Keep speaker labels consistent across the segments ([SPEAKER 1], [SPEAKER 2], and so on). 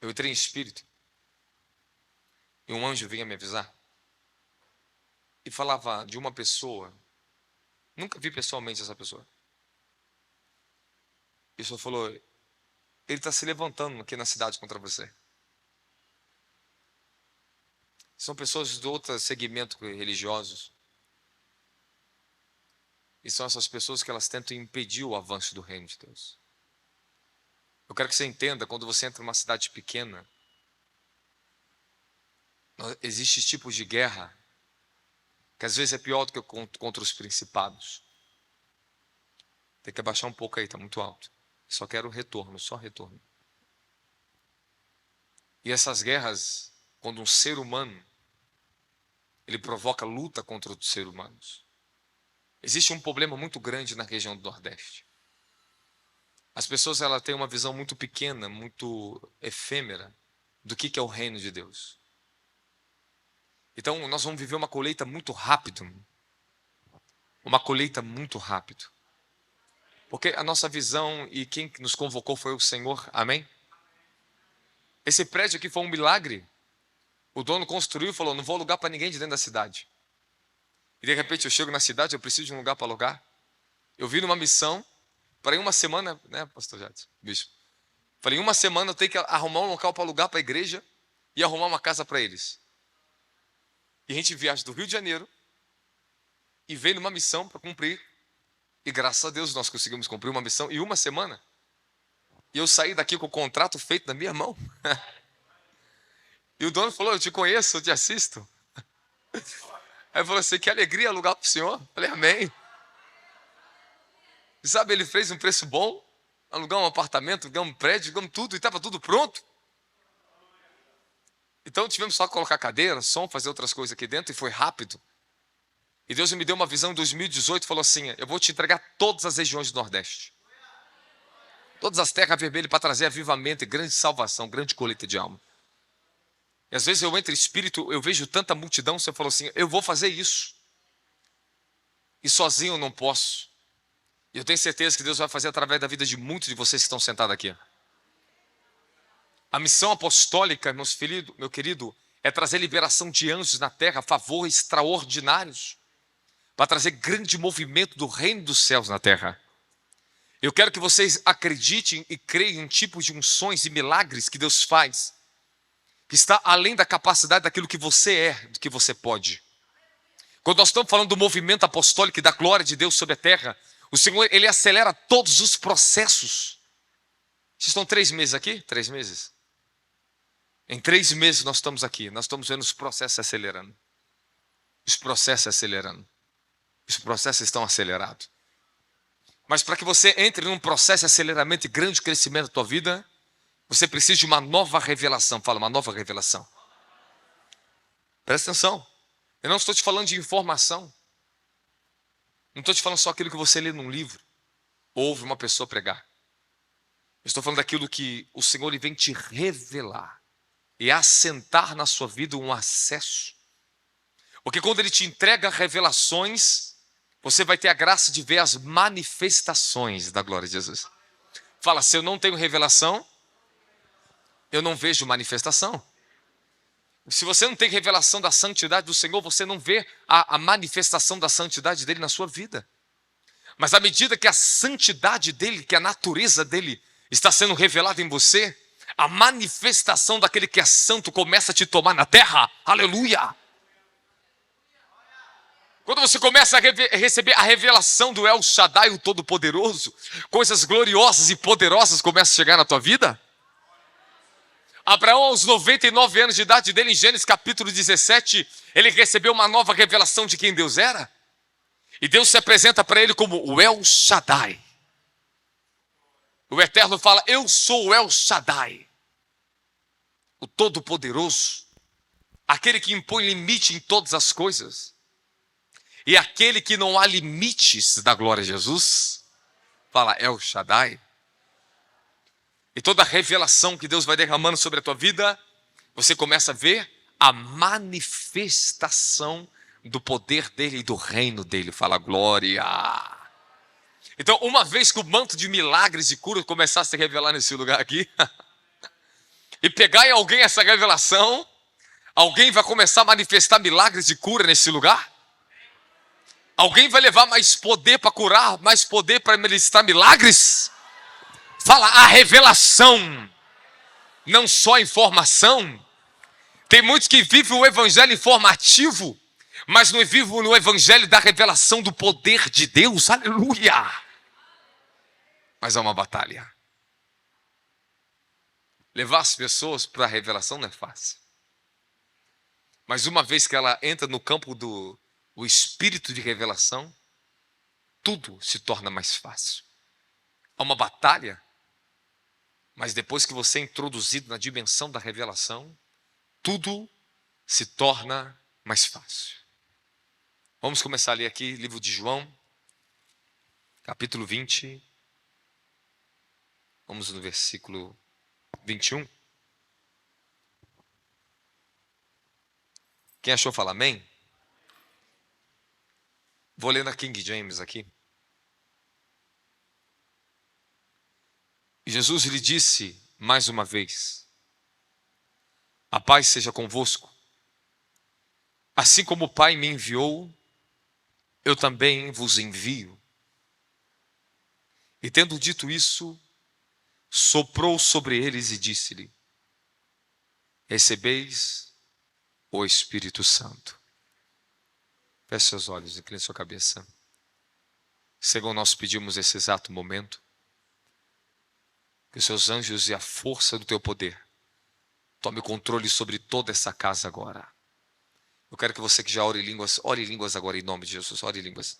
[SPEAKER 1] Eu entrei em espírito e um anjo vinha me avisar e falava de uma pessoa. Nunca vi pessoalmente essa pessoa. E só falou: ele está se levantando aqui na cidade contra você. São pessoas de outro segmento religiosos. E são essas pessoas que elas tentam impedir o avanço do reino de Deus. Eu quero que você entenda, quando você entra numa cidade pequena, existe tipos de guerra que às vezes é pior do que contra os principados. Tem que abaixar um pouco aí, está muito alto. Só quero retorno, só retorno. E essas guerras, quando um ser humano, ele provoca luta contra outros seres humanos. Existe um problema muito grande na região do Nordeste. As pessoas elas têm uma visão muito pequena, muito efêmera do que é o reino de Deus. Então nós vamos viver uma colheita muito rápido. Uma colheita muito rápido. Porque a nossa visão e quem nos convocou foi o Senhor. Amém? Esse prédio aqui foi um milagre. O dono construiu e falou: não vou alugar para ninguém de dentro da cidade. E de repente eu chego na cidade, eu preciso de um lugar para alugar. Eu vim numa missão, para em uma semana, né, pastor Jadson, bispo? Falei, em uma semana eu tenho que arrumar um local para alugar para a igreja e arrumar uma casa para eles. E a gente viaja do Rio de Janeiro e veio numa missão para cumprir. E graças a Deus nós conseguimos cumprir uma missão em uma semana. E eu saí daqui com o contrato feito na minha mão. E o dono falou: eu te conheço, eu te assisto. Aí ele falou assim: que alegria alugar para o senhor. Eu falei: amém. E sabe, ele fez um preço bom, alugamos um apartamento, alugamos um prédio, alugamos tudo, e estava tudo pronto. Então tivemos só que colocar cadeira, som, fazer outras coisas aqui dentro, e foi rápido. E Deus me deu uma visão em 2018, falou assim: eu vou te entregar todas as regiões do Nordeste. Todas as terras vermelhas para trazer avivamento e grande salvação, grande colheita de alma. E às vezes eu entro em espírito, eu vejo tanta multidão, você falou assim: eu vou fazer isso. E sozinho eu não posso. E eu tenho certeza que Deus vai fazer através da vida de muitos de vocês que estão sentados aqui. A missão apostólica, meu querido, é trazer liberação de anjos na terra, favores extraordinários, para trazer grande movimento do reino dos céus na terra. Eu quero que vocês acreditem e creiam em tipos de unções e milagres que Deus faz, que está além da capacidade daquilo que você é, do que você pode. Quando nós estamos falando do movimento apostólico e da glória de Deus sobre a terra, o Senhor, Ele acelera todos os processos. Vocês estão 3 meses aqui? 3 meses? Em 3 meses nós estamos aqui, nós estamos vendo os processos acelerando. Os processos acelerando. Os processos estão acelerados. Mas para que você entre num processo de aceleramento e grande crescimento da tua vida, você precisa de uma nova revelação. Fala, uma nova revelação. Presta atenção. Eu não estou te falando de informação. Não estou te falando só aquilo que você lê num livro, ou ouve uma pessoa pregar. Eu estou falando daquilo que o Senhor ele vem te revelar e assentar na sua vida um acesso. Porque quando Ele te entrega revelações, você vai ter a graça de ver as manifestações da glória de Jesus. Fala, se eu não tenho revelação, eu não vejo manifestação. Se você não tem revelação da santidade do Senhor, você não vê a manifestação da santidade dEle na sua vida. Mas à medida que a santidade dEle, que a natureza dEle está sendo revelada em você, a manifestação daquele que é santo começa a te tomar na terra. Aleluia! Quando você começa a receber a revelação do El Shaddai, o Todo-Poderoso, coisas gloriosas e poderosas começam a chegar na tua vida. Abraão, aos 99 anos de idade dele, em Gênesis capítulo 17, ele recebeu uma nova revelação de quem Deus era. E Deus se apresenta para ele como o El Shaddai. O Eterno fala: eu sou o El Shaddai, o Todo-Poderoso, aquele que impõe limite em todas as coisas. E aquele que não há limites da glória de Jesus, fala El Shaddai. E toda a revelação que Deus vai derramando sobre a tua vida, você começa a ver a manifestação do poder dele e do reino dele. Fala glória. Então, uma vez que o manto de milagres e cura começar a se revelar nesse lugar aqui, e pegar em alguém essa revelação, alguém vai começar a manifestar milagres de cura nesse lugar? Alguém vai levar mais poder para curar, mais poder para ministrar milagres? Fala, a revelação, não só a informação. Tem muitos que vivem o evangelho informativo, mas não vivem no evangelho da revelação do poder de Deus. Aleluia! Mas há uma batalha. Levar as pessoas para a revelação não é fácil. Mas uma vez que ela entra no campo do espírito de revelação, tudo se torna mais fácil. Há uma batalha, mas depois que você é introduzido na dimensão da revelação, tudo se torna mais fácil. Vamos começar a ler aqui, livro de João, capítulo 20. Vamos no versículo 21. Quem achou, fala amém. Vou ler na King James aqui. Jesus lhe disse mais uma vez: a paz seja convosco. Assim como o Pai me enviou, eu também vos envio. E tendo dito isso, soprou sobre eles e disse-lhe: recebeis o Espírito Santo. Feche seus olhos, incline sua cabeça. Senhor, nós pedimos esse exato momento que os seus anjos e a força do teu poder tome o controle sobre toda essa casa agora. Eu quero que você que já ore em línguas agora em nome de Jesus, ore em línguas.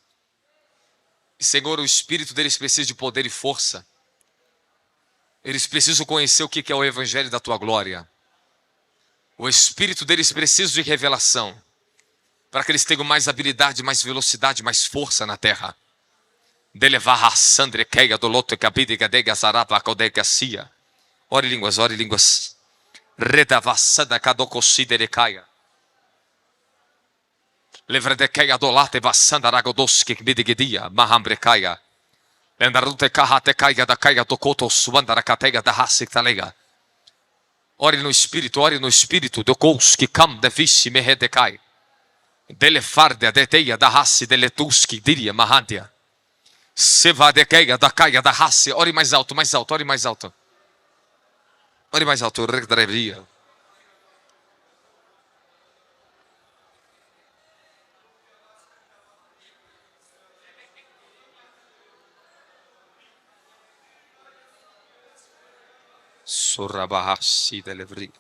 [SPEAKER 1] E, Senhor, o Espírito deles precisa de poder e força. Eles precisam conhecer o que é o Evangelho da tua glória. O Espírito deles precisa de revelação, para que eles tenham mais habilidade, mais velocidade, mais força na terra. Ore em línguas, ore em línguas. Redavassada kadokosiderekaya. Levredekeia dolate vassandaragodoski bidigedia mahambrekaya. Lendarute kahatekaya da kaya tokoto suandarakateia da hasitalega. Ore no espírito, dokouski kam devishi mehedekai. Delefardia deteia da hassi deletuski diria mahandia. Sevadekeia da kaya da hassi. Ore mais alto, ore mais alto. Ore mais alto, regdreria. Sorabahasi delevri.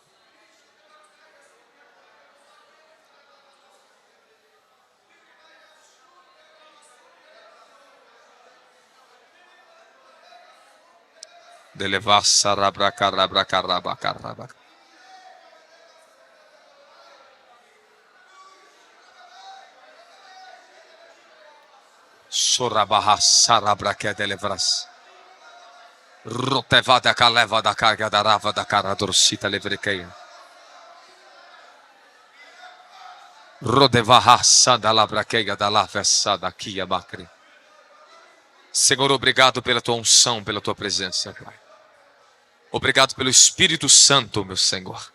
[SPEAKER 1] Delevar sarabracarabra. Sorabahasarabraque delevras. Rotevada caleva da carga da rava da cara dorsita levrequeia. Rodevarraça da labraqueia da lavessa aqui a macri. Senhor, obrigado pela tua unção, pela tua presença, Pai. Obrigado pelo Espírito Santo, meu Senhor.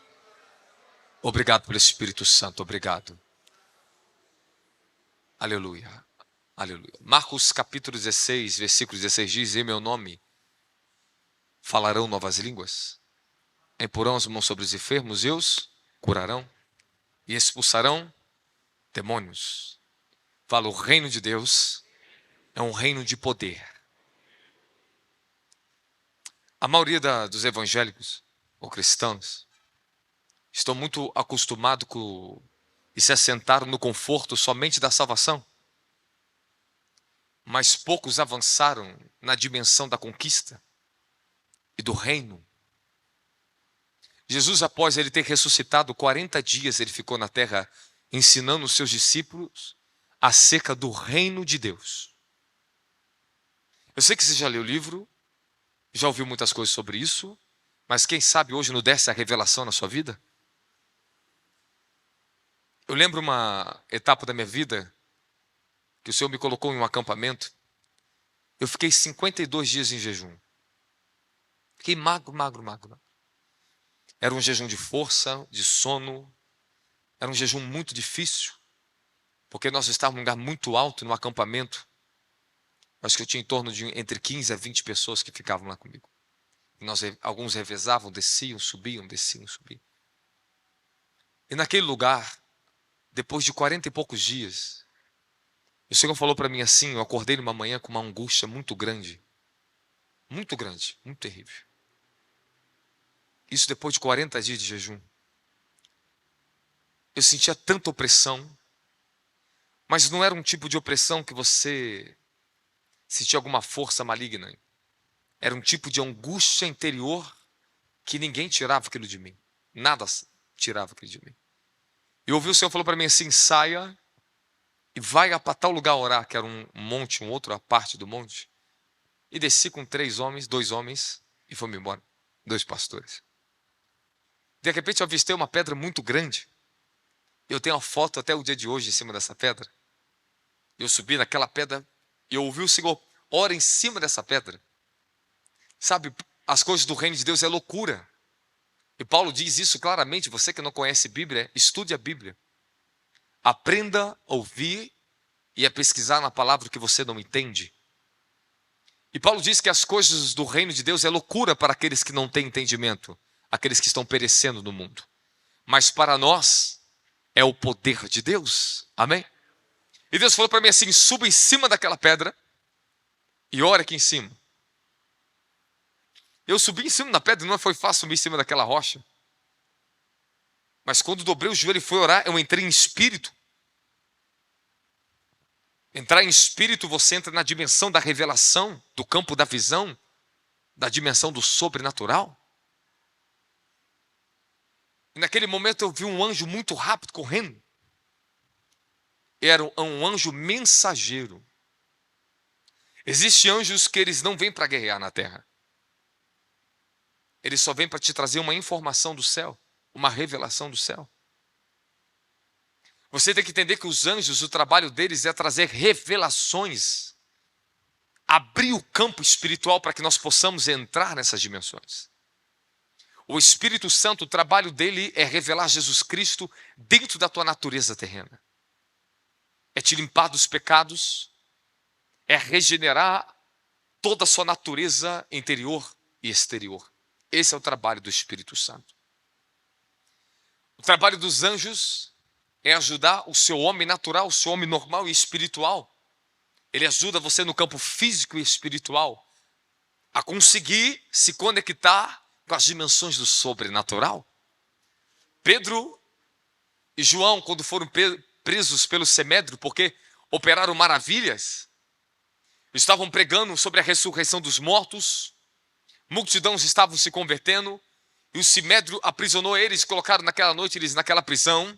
[SPEAKER 1] Obrigado pelo Espírito Santo, obrigado. Aleluia, aleluia. Marcos capítulo 16, versículo 16 diz: em meu nome falarão novas línguas, imporão as mãos sobre os enfermos e os curarão, e expulsarão demônios. Fala, o reino de Deus é um reino de poder. A maioria dos evangélicos ou cristãos estão muito acostumados e se assentaram no conforto somente da salvação. Mas poucos avançaram na dimensão da conquista e do reino. Jesus, após ele ter ressuscitado 40 dias, ele ficou na terra ensinando os seus discípulos acerca do reino de Deus. Eu sei que você já leu o livro, já ouviu muitas coisas sobre isso, mas quem sabe hoje não desce a revelação na sua vida? Eu lembro uma etapa da minha vida que o Senhor me colocou em um acampamento. Eu fiquei 52 dias em jejum. Fiquei magro. Era um jejum de força, de sono. Era um jejum muito difícil, porque nós estávamos em um lugar muito alto, num acampamento. Acho que eu tinha em torno de entre 15 a 20 pessoas que ficavam lá comigo. Alguns revezavam, desciam, subiam, desciam, subiam. E naquele lugar, depois de 40 e poucos dias, o Senhor falou para mim assim, eu acordei numa manhã com uma angústia muito grande, muito terrível. Isso depois de 40 dias de jejum. Eu sentia tanta opressão, mas não era um tipo de opressão que você sentia alguma força maligna. Era um tipo de angústia interior que ninguém tirava aquilo de mim. Nada tirava aquilo de mim. E eu ouvi o Senhor falou para mim assim, saia e vai para tal lugar orar, que era um monte, outra parte do monte. E desci com 2 homens, e fomos embora. 2 pastores. De repente eu avistei uma pedra muito grande. Eu tenho uma foto até o dia de hoje em cima dessa pedra. Eu subi naquela pedra e eu ouvi o Senhor, ora em cima dessa pedra. Sabe, as coisas do reino de Deus é loucura. E Paulo diz isso claramente, você que não conhece Bíblia, estude a Bíblia. Aprenda a ouvir e a pesquisar na palavra que você não entende. E Paulo diz que as coisas do reino de Deus é loucura para aqueles que não têm entendimento, aqueles que estão perecendo no mundo. Mas para nós é o poder de Deus. Amém? E Deus falou para mim assim, suba em cima daquela pedra e ora aqui em cima. Eu subi em cima da pedra, não foi fácil subir em cima daquela rocha. Mas quando dobrei o joelho e fui orar, eu entrei em espírito. Entrar em espírito, você entra na dimensão da revelação, do campo da visão, da dimensão do sobrenatural. E naquele momento eu vi um anjo muito rápido correndo. Era um anjo mensageiro. Existem anjos que eles não vêm para guerrear na terra. Eles só vêm para te trazer uma informação do céu, uma revelação do céu. Você tem que entender que os anjos, o trabalho deles é trazer revelações, abrir o campo espiritual para que nós possamos entrar nessas dimensões. O Espírito Santo, o trabalho dele é revelar Jesus Cristo dentro da tua natureza terrena. É te limpar dos pecados, é regenerar toda a sua natureza interior e exterior. Esse é o trabalho do Espírito Santo. O trabalho dos anjos é ajudar o seu homem natural, o seu homem normal e espiritual. Ele ajuda você no campo físico e espiritual a conseguir se conectar com as dimensões do sobrenatural. Pedro e João, quando foram presos pelo Sinédrio, porque operaram maravilhas, estavam pregando sobre a ressurreição dos mortos, multidões estavam se convertendo, e o Sinédrio aprisionou eles, colocaram naquela noite eles naquela prisão,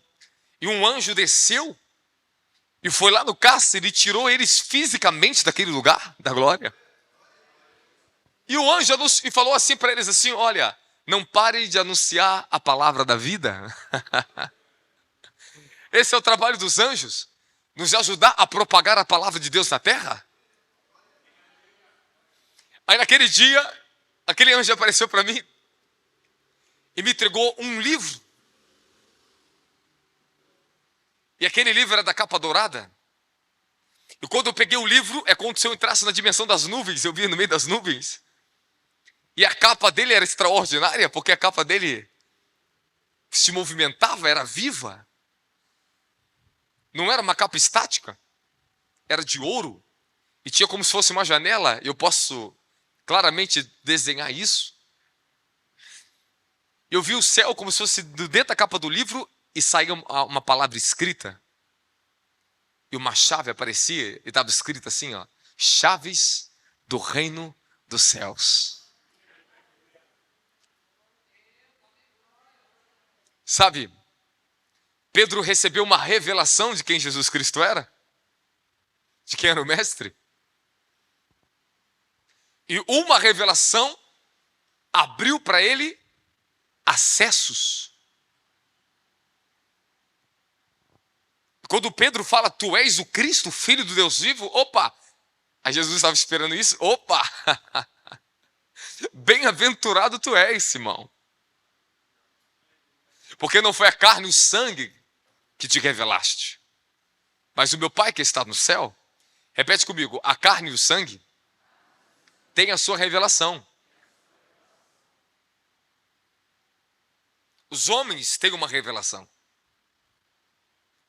[SPEAKER 1] e um anjo desceu e foi lá no cárcere e tirou eles fisicamente daquele lugar da glória. E o anjo e falou assim para eles assim, olha, não pare de anunciar a palavra da vida. Esse é o trabalho dos anjos, nos ajudar a propagar a palavra de Deus na terra. Aí naquele dia, aquele anjo apareceu para mim e me entregou um livro. E aquele livro era da capa dourada. E quando eu peguei o livro, é como se eu entrasse na dimensão das nuvens, eu via no meio das nuvens. E a capa dele era extraordinária, porque a capa dele se movimentava, era viva. Não era uma capa estática, era de ouro. E tinha como se fosse uma janela, eu posso claramente desenhar isso. Eu vi o céu como se fosse dentro da capa do livro e saía uma palavra escrita. E uma chave aparecia e estava escrito assim, ó, chaves do reino dos céus. Sabe, Pedro recebeu uma revelação de quem Jesus Cristo era, de quem era o mestre. E uma revelação abriu para ele acessos. Quando Pedro fala, tu és o Cristo, filho do Deus vivo, opa, aí Jesus estava esperando isso, opa, bem-aventurado tu és, Simão. Porque não foi a carne e o sangue que te revelaste, mas o meu Pai que está no céu. Repete comigo: a carne e o sangue têm a sua revelação. Os homens têm uma revelação.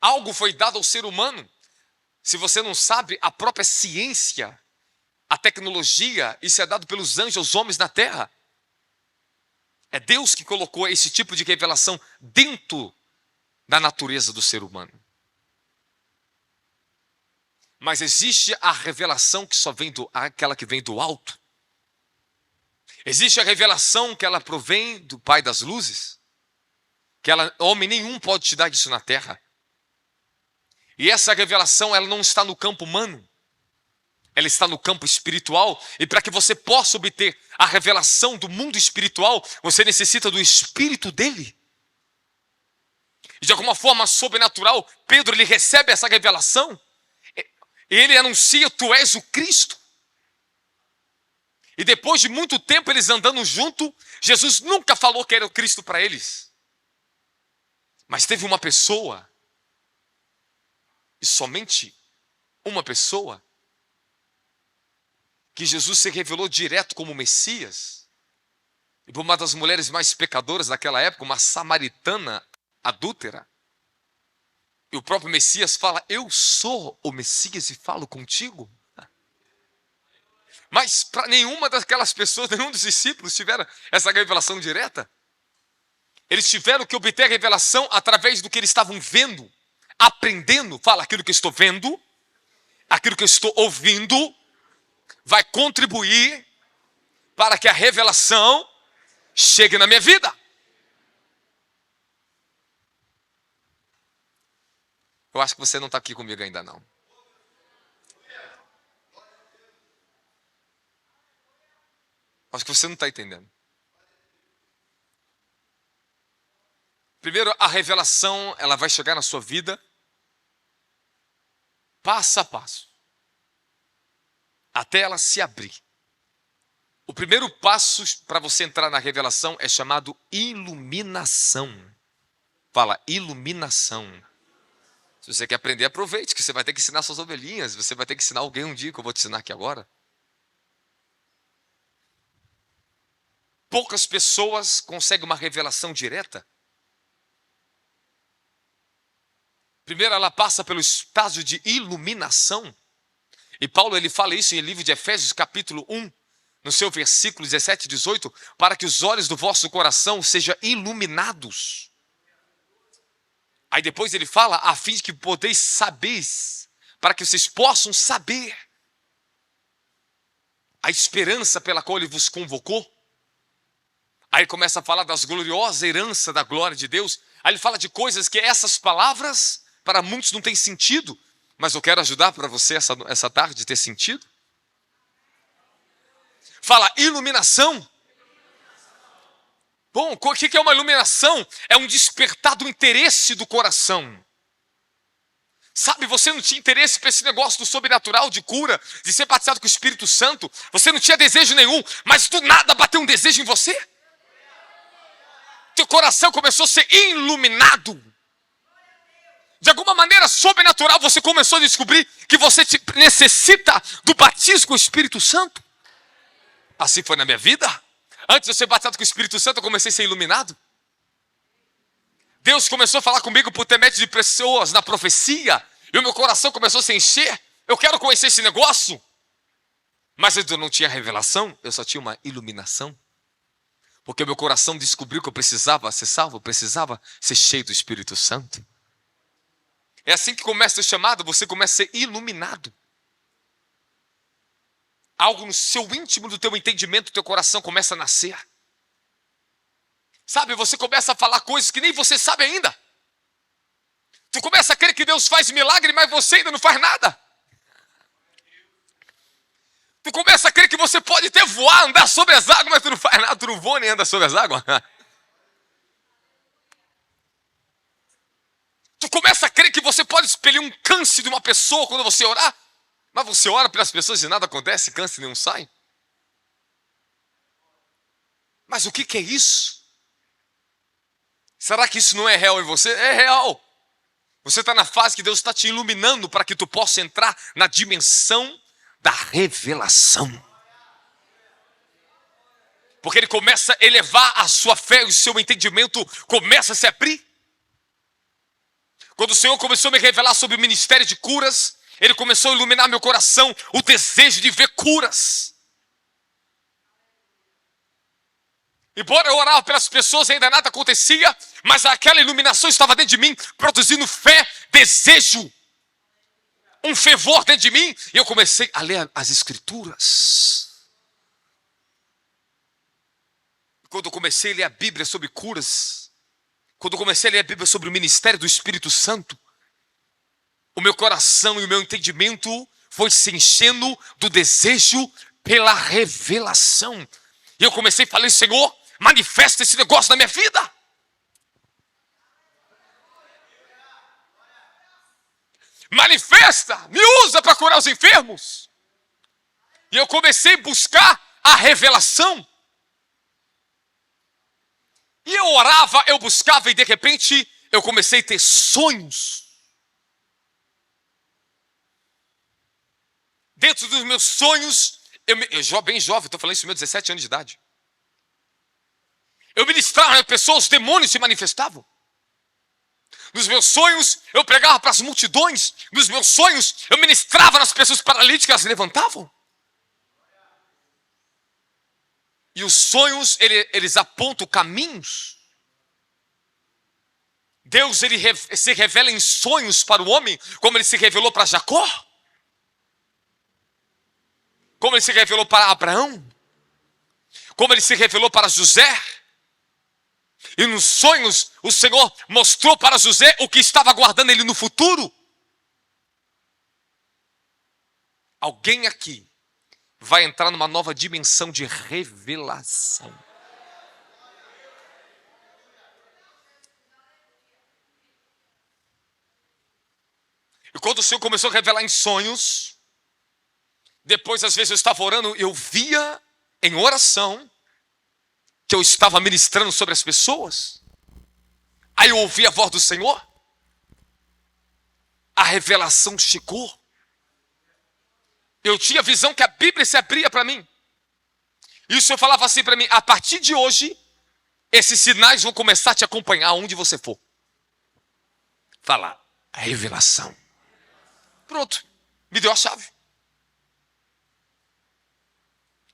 [SPEAKER 1] Algo foi dado ao ser humano. Se você não sabe, a própria ciência, a tecnologia, isso é dado pelos anjos aos homens na terra. É Deus que colocou esse tipo de revelação dentro da natureza do ser humano. Mas existe a revelação que só vem aquela que vem do alto. Existe a revelação que ela provém do Pai das luzes, que homem nenhum pode te dar isso na terra. E essa revelação, ela não está no campo humano, ela está no campo espiritual. E para que você possa obter a revelação do mundo espiritual, você necessita do Espírito dele. E de alguma forma sobrenatural, Pedro ele recebe essa revelação. E ele anuncia: tu és o Cristo. E depois de muito tempo eles andando junto, Jesus nunca falou que era o Cristo para eles. Mas teve uma pessoa, e somente uma pessoa, que Jesus se revelou direto como Messias. E por uma das mulheres mais pecadoras daquela época, uma samaritana adúltera. E o próprio Messias fala: eu sou o Messias e falo contigo. Mas para nenhuma daquelas pessoas, nenhum dos discípulos tiveram essa revelação direta. Eles tiveram que obter a revelação através do que eles estavam vendo, aprendendo. Fala: aquilo que eu estou vendo, aquilo que eu estou ouvindo, vai contribuir para que a revelação chegue na minha vida. Eu acho que você não está aqui comigo ainda não. Acho que você não está entendendo. Primeiro, a revelação, ela vai chegar na sua vida passo a passo, até ela se abrir. O primeiro passo para você entrar na revelação é chamado iluminação. Fala: iluminação. Se você quer aprender, aproveite, que você vai ter que ensinar suas ovelhinhas, você vai ter que ensinar alguém um dia, que eu vou te ensinar aqui agora. Poucas pessoas conseguem uma revelação direta. Primeiro, ela passa pelo estágio de iluminação. E Paulo ele fala isso em livro de Efésios capítulo 1, no seu versículo 17 e 18, para que os olhos do vosso coração sejam iluminados. Aí depois ele fala: a fim de que podeis saber, para que vocês possam saber a esperança pela qual ele vos convocou. Aí começa a falar das gloriosas heranças da glória de Deus. Aí ele fala de coisas que essas palavras, para muitos não tem sentido, mas eu quero ajudar para você essa tarde ter sentido. Fala: iluminação. Bom, o que é uma iluminação? É um despertar do interesse do coração. Sabe, você não tinha interesse para esse negócio do sobrenatural, de cura, de ser batizado com o Espírito Santo. Você não tinha desejo nenhum, mas do nada bateu um desejo em você. Teu coração começou a ser iluminado. De alguma maneira sobrenatural, você começou a descobrir que você necessita do batismo com o Espírito Santo. Assim foi na minha vida. Antes de eu ser batizado com o Espírito Santo, eu comecei a ser iluminado. Deus começou a falar comigo por intermédio de pessoas na profecia. E o meu coração começou a se encher. Eu quero conhecer esse negócio. Mas eu não tinha revelação, eu só tinha uma iluminação. Porque o meu coração descobriu que eu precisava ser salvo, eu precisava ser cheio do Espírito Santo. É assim que começa o chamado, você começa a ser iluminado. Algo no seu íntimo do teu entendimento, do teu coração começa a nascer. Sabe, você começa a falar coisas que nem você sabe ainda. Tu começa a crer que Deus faz milagre, mas você ainda não faz nada. Tu começa a crer que você pode até voar, andar sobre as águas, mas tu não faz nada, tu não voa nem anda sobre as águas. Tu começa a crer que você pode expelir um câncer de uma pessoa quando você orar, mas você ora pelas pessoas e nada acontece, câncer nenhum sai. Mas o que é isso? Será que isso não é real em você? É real. Você está na fase que Deus está te iluminando para que tu possa entrar na dimensão da revelação. Porque Ele começa a elevar a sua fé, o seu entendimento começa a se abrir. Quando o Senhor começou a me revelar sobre o ministério de curas, Ele começou a iluminar meu coração, o desejo de ver curas. Embora eu orava pelas pessoas, ainda nada acontecia, mas aquela iluminação estava dentro de mim, produzindo fé, desejo, um fervor dentro de mim, e eu comecei a ler as Escrituras. Quando eu comecei a ler a Bíblia sobre curas, quando eu comecei a ler a Bíblia sobre o ministério do Espírito Santo, o meu coração e o meu entendimento foi se enchendo do desejo pela revelação. E eu comecei a falar, Senhor, manifesta esse negócio na minha vida. Manifesta, me usa para curar os enfermos. E eu comecei a buscar a revelação. E eu orava, eu buscava e de repente eu comecei a ter sonhos. Dentro dos meus sonhos, eu bem jovem, estou falando isso com meus 17 anos de idade. Eu ministrava as pessoas, os demônios se manifestavam. Nos meus sonhos, eu pregava para as multidões. Nos meus sonhos, eu ministrava nas pessoas paralíticas, elas se levantavam. E os sonhos, eles apontam caminhos. Deus, ele se revela em sonhos para o homem, como ele se revelou para Jacó. Como ele se revelou para Abraão. Como ele se revelou para José. E nos sonhos, o Senhor mostrou para José o que estava aguardando ele no futuro. Alguém aqui vai entrar numa nova dimensão de revelação. E quando o Senhor começou a revelar em sonhos, depois às vezes eu estava orando, eu via em oração que eu estava ministrando sobre as pessoas. Aí eu ouvi a voz do Senhor. A revelação chegou. Eu tinha visão que a Bíblia se abria para mim. E o Senhor falava assim para mim, a partir de hoje, esses sinais vão começar a te acompanhar onde você for. Fala, a revelação. Pronto, me deu a chave.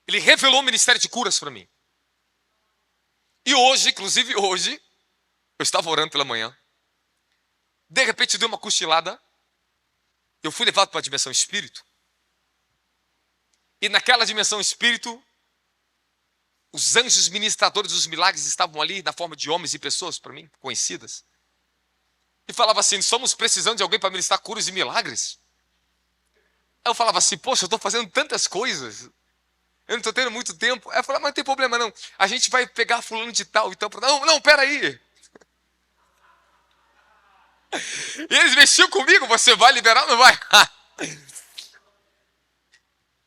[SPEAKER 1] Ele revelou o ministério de curas para mim. E hoje, inclusive hoje, eu estava orando pela manhã. De repente deu uma cochilada. Eu fui levado para a dimensão espírito. E naquela dimensão espírito, os anjos ministradores dos milagres estavam ali na forma de homens e pessoas, para mim, conhecidas. E falava assim, estamos precisando de alguém para ministrar curas e milagres. Aí eu falava assim, poxa, eu estou fazendo tantas coisas. Eu não estou tendo muito tempo. Aí eu falava, mas não tem problema não. A gente vai pegar fulano de tal. Então, não, peraí. E eles mexiam comigo, você vai liberar ou não vai?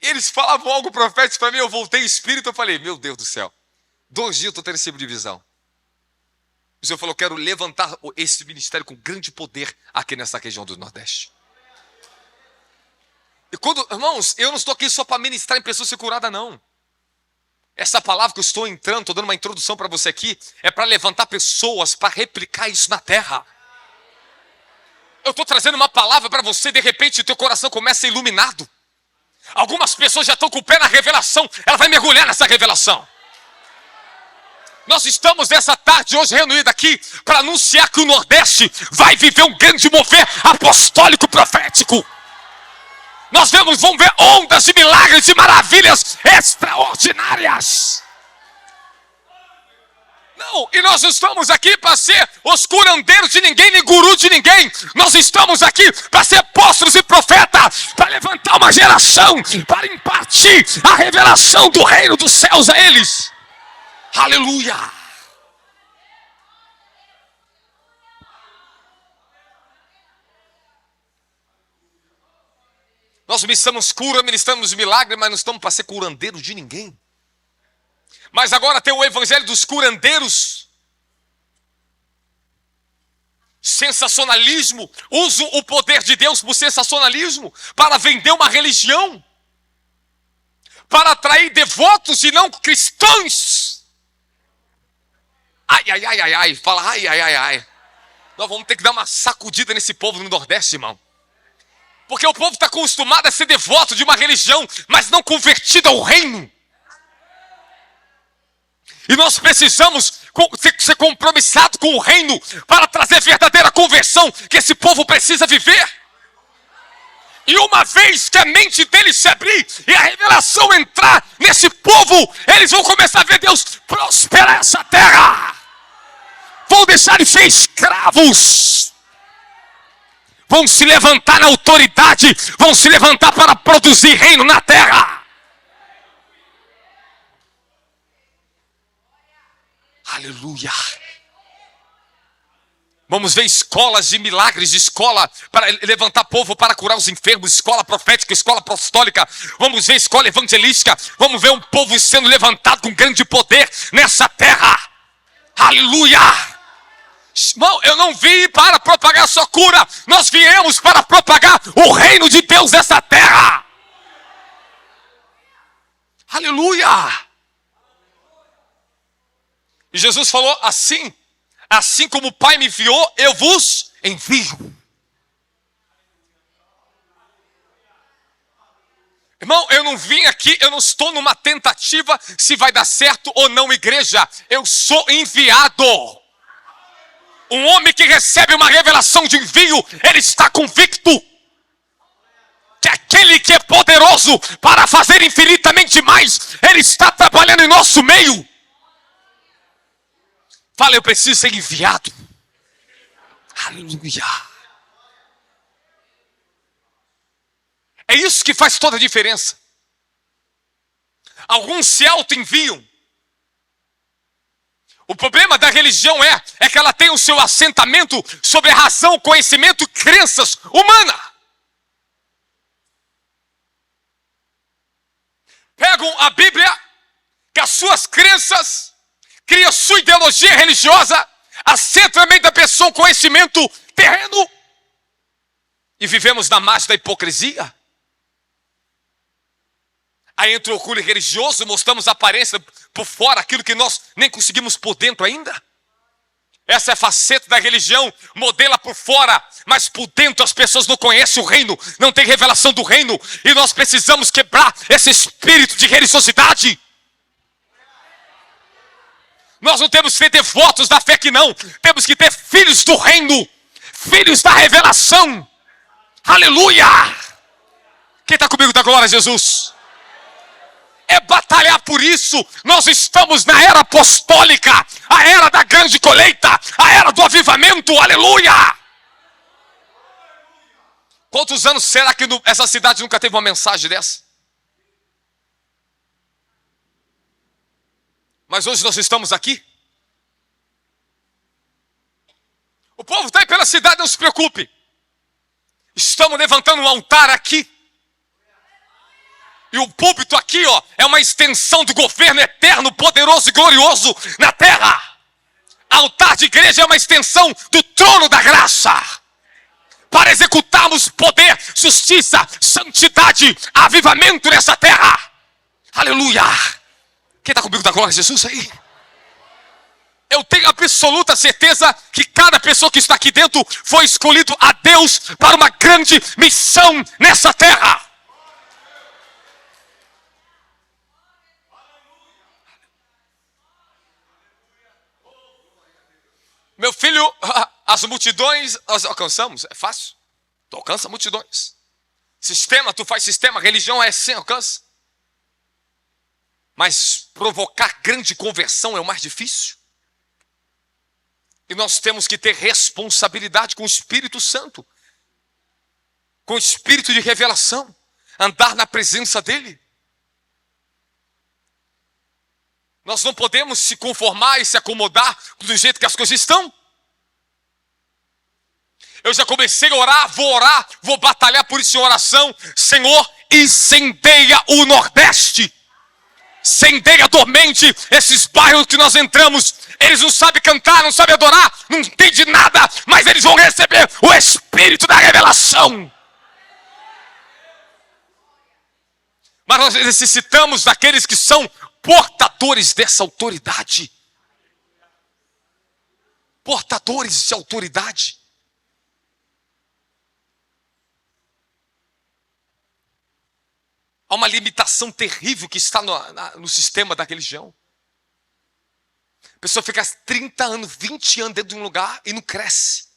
[SPEAKER 1] E eles falavam algo profético para mim, eu voltei espírito, eu falei, meu Deus do céu. 2 dias eu estou tendo esse tipo de visão. O Senhor falou, quero levantar esse ministério com grande poder aqui nessa região do Nordeste. E quando, irmãos, eu não estou aqui só para ministrar em pessoas ser curada, não. Essa palavra que eu estou entrando, estou dando uma introdução para você aqui, é para levantar pessoas, para replicar isso na terra. Eu estou trazendo uma palavra para você, de repente o teu coração começa a ser iluminado. Algumas pessoas já estão com o pé na revelação, ela vai mergulhar nessa revelação. Nós estamos nessa tarde hoje reunidos aqui para anunciar que o Nordeste vai viver um grande mover apostólico profético. Nós vamos ver ondas de milagres e maravilhas extraordinárias. Não, e nós não estamos aqui para ser os curandeiros de ninguém, nem guru de ninguém. Nós estamos aqui para ser apóstolos e profetas, para levantar uma geração, para impartir a revelação do reino dos céus a eles. Aleluia! Nós ministramos cura, ministramos milagre, mas não estamos para ser curandeiros de ninguém. Mas agora tem o evangelho dos curandeiros. sensacionalismo, usam o poder de Deus por sensacionalismo, para vender uma religião, para atrair devotos e não cristãos. Ai, ai, ai, ai, ai, fala ai, ai, ai, ai. Nós vamos ter que dar uma sacudida nesse povo no Nordeste, irmão. Porque o povo está acostumado a ser devoto de uma religião, mas não convertido ao reino. E nós precisamos ser compromissados com o reino para trazer verdadeira conversão que esse povo precisa viver. E uma vez que a mente deles se abrir e a revelação entrar nesse povo, eles vão começar a ver Deus prosperar essa terra. Vão deixar de ser escravos. Vão se levantar na autoridade, vão se levantar para produzir reino na terra. Aleluia. Vamos ver escolas de milagres, escola para levantar povo para curar os enfermos, escola profética, escola apostólica. Vamos ver escola evangelística. Vamos ver um povo sendo levantado com grande poder nessa terra. Aleluia. Irmão, eu não vim para propagar só cura. Nós viemos para propagar o reino de Deus nessa terra. Aleluia. E Jesus falou assim: assim como o Pai me enviou, eu vos envio. Irmão, eu não vim aqui, eu não estou numa tentativa se vai dar certo ou não, igreja. Eu sou enviado. Um homem que recebe uma revelação de envio, ele está convicto que aquele que é poderoso para fazer infinitamente mais, ele está trabalhando em nosso meio. Fala, eu preciso ser enviado. Aleluia. É isso que faz toda a diferença. Alguns se auto-enviam. O problema da religião é que ela tem o seu assentamento sobre a razão, conhecimento e crenças humanas. Pegam a Bíblia, que as suas crenças, criam sua ideologia religiosa, assentam também da pessoa um conhecimento terreno, e vivemos na margem da hipocrisia. Aí entra o orgulho religioso, mostramos a aparência por fora, aquilo que nós nem conseguimos por dentro ainda. Essa é a faceta da religião, modela por fora, mas por dentro as pessoas não conhecem o reino, não tem revelação do reino, e nós precisamos quebrar esse espírito de religiosidade. Nós não temos que ser devotos da fé que não, temos que ter filhos do reino, filhos da revelação. Aleluia! Quem está comigo da glória a Jesus? É batalhar por isso. Nós estamos na era apostólica, a era da grande colheita, a era do avivamento, aleluia! Quantos anos será que essa cidade nunca teve uma mensagem dessa? Mas hoje nós estamos aqui. O povo está aí pela cidade, não se preocupe. Estamos levantando um altar aqui. E o púlpito aqui, ó, é uma extensão do governo eterno, poderoso e glorioso na terra. Altar de igreja é uma extensão do trono da graça. Para executarmos poder, justiça, santidade, avivamento nessa terra. Aleluia! Quem está comigo da glória de Jesus aí? Eu tenho absoluta certeza que cada pessoa que está aqui dentro foi escolhido a Deus para uma grande missão nessa terra. Meu filho, as multidões nós alcançamos, é fácil. Tu alcança multidões. Sistema, tu faz sistema, religião é sem alcance. Mas provocar grande conversão é o mais difícil. E nós temos que ter responsabilidade com o Espírito Santo. Com o Espírito de revelação. Andar na presença dEle. Nós não podemos se conformar e se acomodar do jeito que as coisas estão. Eu já comecei a orar, vou batalhar por isso em oração. Senhor, incendeia o Nordeste. Incendeia dormente esses bairros que nós entramos. Eles não sabem cantar, não sabem adorar, não entendem nada, mas eles vão receber o Espírito da revelação. Mas nós necessitamos daqueles que são portadores dessa autoridade. Portadores de autoridade. Há uma limitação terrível que está no sistema da religião. A pessoa fica 30 anos, 20 anos dentro de um lugar e não cresce.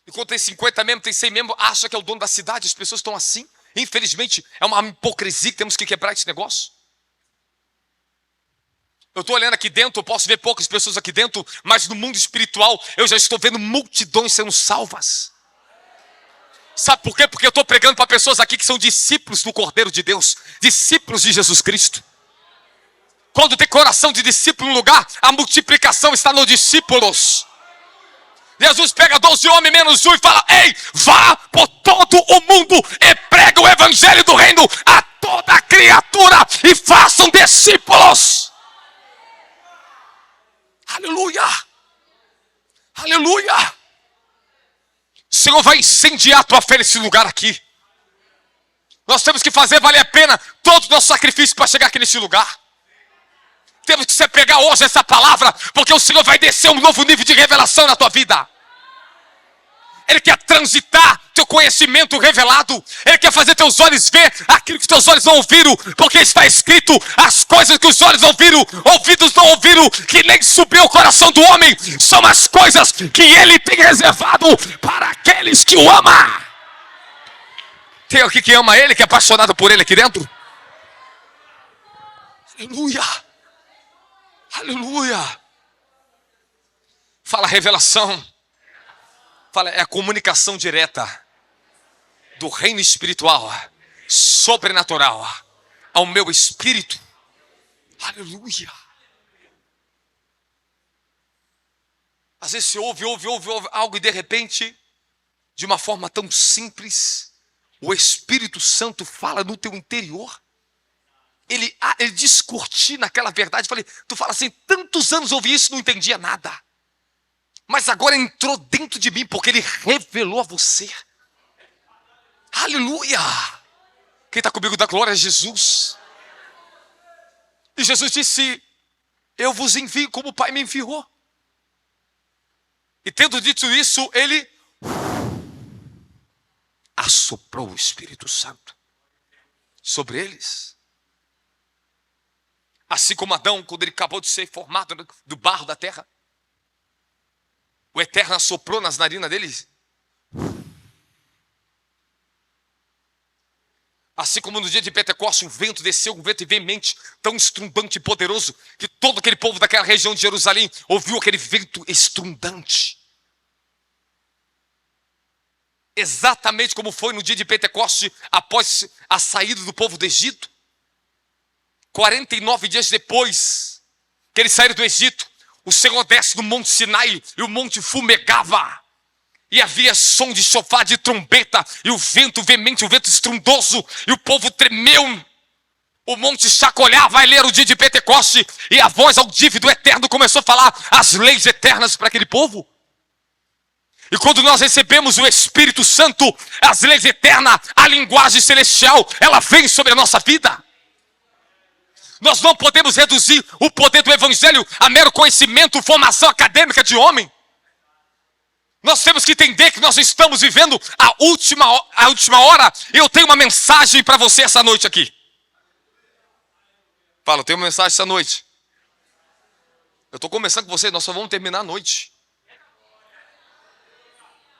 [SPEAKER 1] E quando tem 50 membros, tem 100 membros, acha que é o dono da cidade. As pessoas estão assim. Infelizmente, é uma hipocrisia que temos que quebrar esse negócio. Eu estou olhando aqui dentro, eu posso ver poucas pessoas aqui dentro, mas no mundo espiritual eu já estou vendo multidões sendo salvas. Sabe por quê? Porque eu estou pregando para pessoas aqui que são discípulos do Cordeiro de Deus, discípulos de Jesus Cristo. Quando tem coração de discípulo no lugar, a multiplicação está nos discípulos. Jesus pega 12 homens menos um e fala: ei, vá por todo o mundo e prega o evangelho do reino a toda criatura e façam discípulos. Aleluia! Aleluia! O Senhor vai incendiar a tua fé nesse lugar aqui. Nós temos que fazer valer a pena todo o nosso sacrifício para chegar aqui nesse lugar. Temos que pegar hoje essa palavra, porque o Senhor vai descer um novo nível de revelação na tua vida. Ele quer transitar teu conhecimento revelado. Ele quer fazer teus olhos ver aquilo que teus olhos não ouviram. Porque está escrito: as coisas que os olhos não ouviram, ouvidos não ouviram, que nem subiu o coração do homem, são as coisas que ele tem reservado para aqueles que o amam. Tem alguém que ama ele, que é apaixonado por ele aqui dentro? Aleluia! Aleluia! Fala revelação. Fala, é a comunicação direta do reino espiritual, sobrenatural, ao meu espírito. Aleluia! Às vezes você ouve algo e de repente, de uma forma tão simples, o Espírito Santo fala no teu interior. Ele descortina aquela verdade. Falei, tu fala assim, tantos anos ouvi isso e não entendia nada. Mas agora entrou dentro de mim, porque ele revelou a você. Aleluia! Quem está comigo dá glória a Jesus. E Jesus disse: eu vos envio como o Pai me enviou. E tendo dito isso, ele assoprou o Espírito Santo sobre eles. Assim como Adão, quando ele acabou de ser formado do barro da terra, o Eterno assoprou nas narinas deles. Assim como no dia de Pentecostes, o vento desceu, um vento veemente, tão estrundante e poderoso, que todo aquele povo daquela região de Jerusalém ouviu aquele vento estrundante. Exatamente como foi no dia de Pentecostes, após a saída do povo do Egito. 49 dias depois que eles saíram do Egito, o Senhor desce do Monte Sinai e o monte fumegava. E havia som de chofar, de trombeta, e o vento veemente, o vento estrondoso, e o povo tremeu. O monte chacoalhava. Vai ler o dia de Pentecoste, e a voz audível do Eterno começou a falar as leis eternas para aquele povo. E quando nós recebemos o Espírito Santo, as leis eternas, a linguagem celestial, ela vem sobre a nossa vida. Nós não podemos reduzir o poder do Evangelho a mero conhecimento, formação acadêmica de homem. Nós temos que entender que nós estamos vivendo a última hora. E eu tenho uma mensagem para você essa noite aqui. Fala, eu tenho uma mensagem essa noite. Eu estou começando com você, nós só vamos terminar a noite.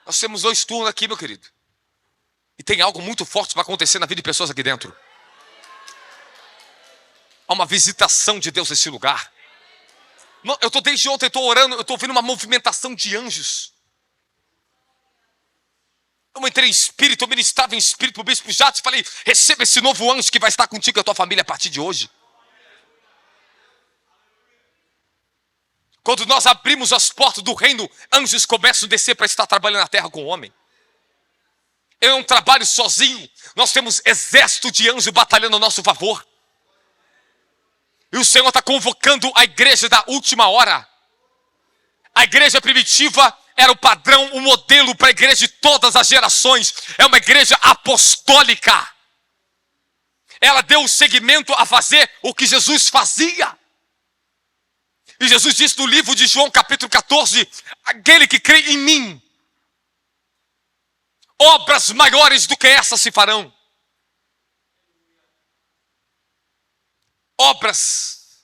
[SPEAKER 1] Nós temos 2 turnos aqui, meu querido. E tem algo muito forte para acontecer na vida de pessoas aqui dentro. Há uma visitação de Deus nesse lugar. Eu estou desde ontem, eu estou orando, eu estou vendo uma movimentação de anjos. Eu entrei em espírito, eu ministrava em espírito para o bispo Jato e falei: receba esse novo anjo que vai estar contigo e a tua família a partir de hoje. Quando nós abrimos as portas do reino, anjos começam a descer para estar trabalhando na terra com o homem. Eu não trabalho sozinho. Nós temos exército de anjos batalhando a nosso favor. E o Senhor está convocando a igreja da última hora. A igreja primitiva era o padrão, o modelo para a igreja de todas as gerações. É uma igreja apostólica. Ela deu o seguimento a fazer o que Jesus fazia. E Jesus disse no livro de João, capítulo 14, aquele que crê em mim, obras maiores do que essas se farão. Obras,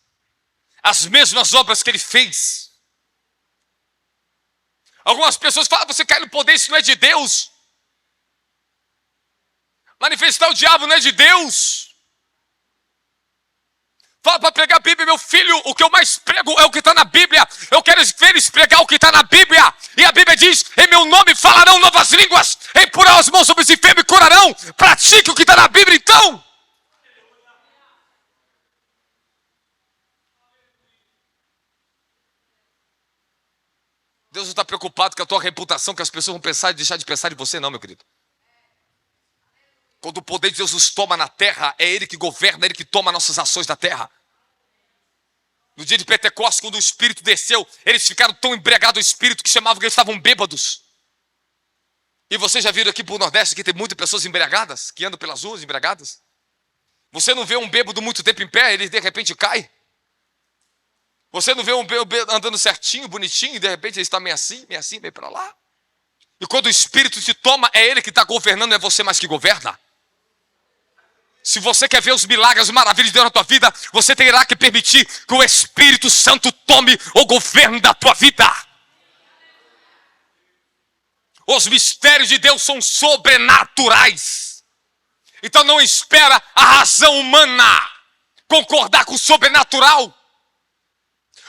[SPEAKER 1] as mesmas obras que ele fez. Algumas pessoas falam, você cai no poder, isso não é de Deus. Manifestar o diabo não é de Deus. Fala para pregar a Bíblia, meu filho, o que eu mais prego é o que está na Bíblia. Eu quero ver eles pregar o que está na Bíblia. E a Bíblia diz, em meu nome falarão novas línguas, impurão as mãos sobre os enfermos e curarão. Pratique o que está na Bíblia então. Deus não está preocupado com a tua reputação, que as pessoas vão pensar e deixar de pensar em você, não, meu querido. Quando o poder de Deus nos toma na terra, é Ele que governa, é Ele que toma nossas ações da terra. No dia de Pentecostes, quando o Espírito desceu, eles ficaram tão embriagados do Espírito que chamavam que eles estavam bêbados. E vocês já viram aqui pro Nordeste que tem muitas pessoas embriagadas, que andam pelas ruas embriagadas? Você não vê um bêbado muito tempo em pé, ele de repente cai. Você não vê um bêbado andando certinho, bonitinho, e de repente ele está meio assim, meio para lá. E quando o Espírito te toma, é Ele que está governando, não é você mais que governa. Se você quer ver os milagres, as maravilhas de Deus na tua vida, você terá que permitir que o Espírito Santo tome o governo da tua vida. Os mistérios de Deus são sobrenaturais. Então não espera a razão humana concordar com o sobrenatural.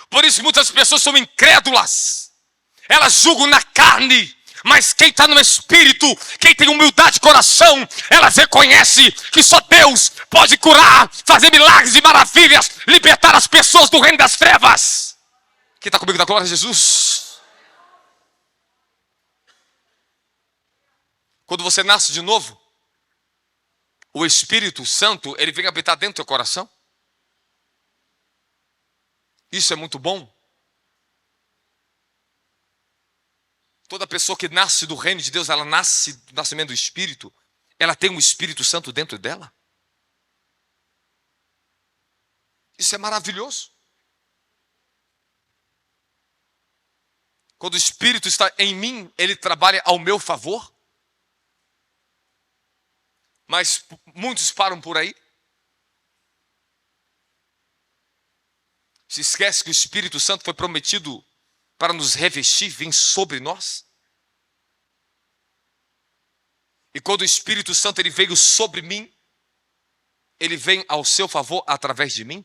[SPEAKER 1] Por isso muitas pessoas são incrédulas. Elas julgam na carne. Mas quem está no Espírito, quem tem humildade de coração, elas reconhecem que só Deus pode curar, fazer milagres e maravilhas, libertar as pessoas do reino das trevas. Quem está comigo na glória de Jesus? Quando você nasce de novo, o Espírito Santo, ele vem habitar dentro do teu coração. Isso é muito bom. Toda pessoa que nasce do reino de Deus, ela nasce do nascimento do Espírito, ela tem um Espírito Santo dentro dela. Isso é maravilhoso. Quando o Espírito está em mim, ele trabalha ao meu favor. Mas muitos param por aí. Se esquece que o Espírito Santo foi prometido para nos revestir, vem sobre nós. E quando o Espírito Santo ele veio sobre mim, ele vem ao seu favor através de mim.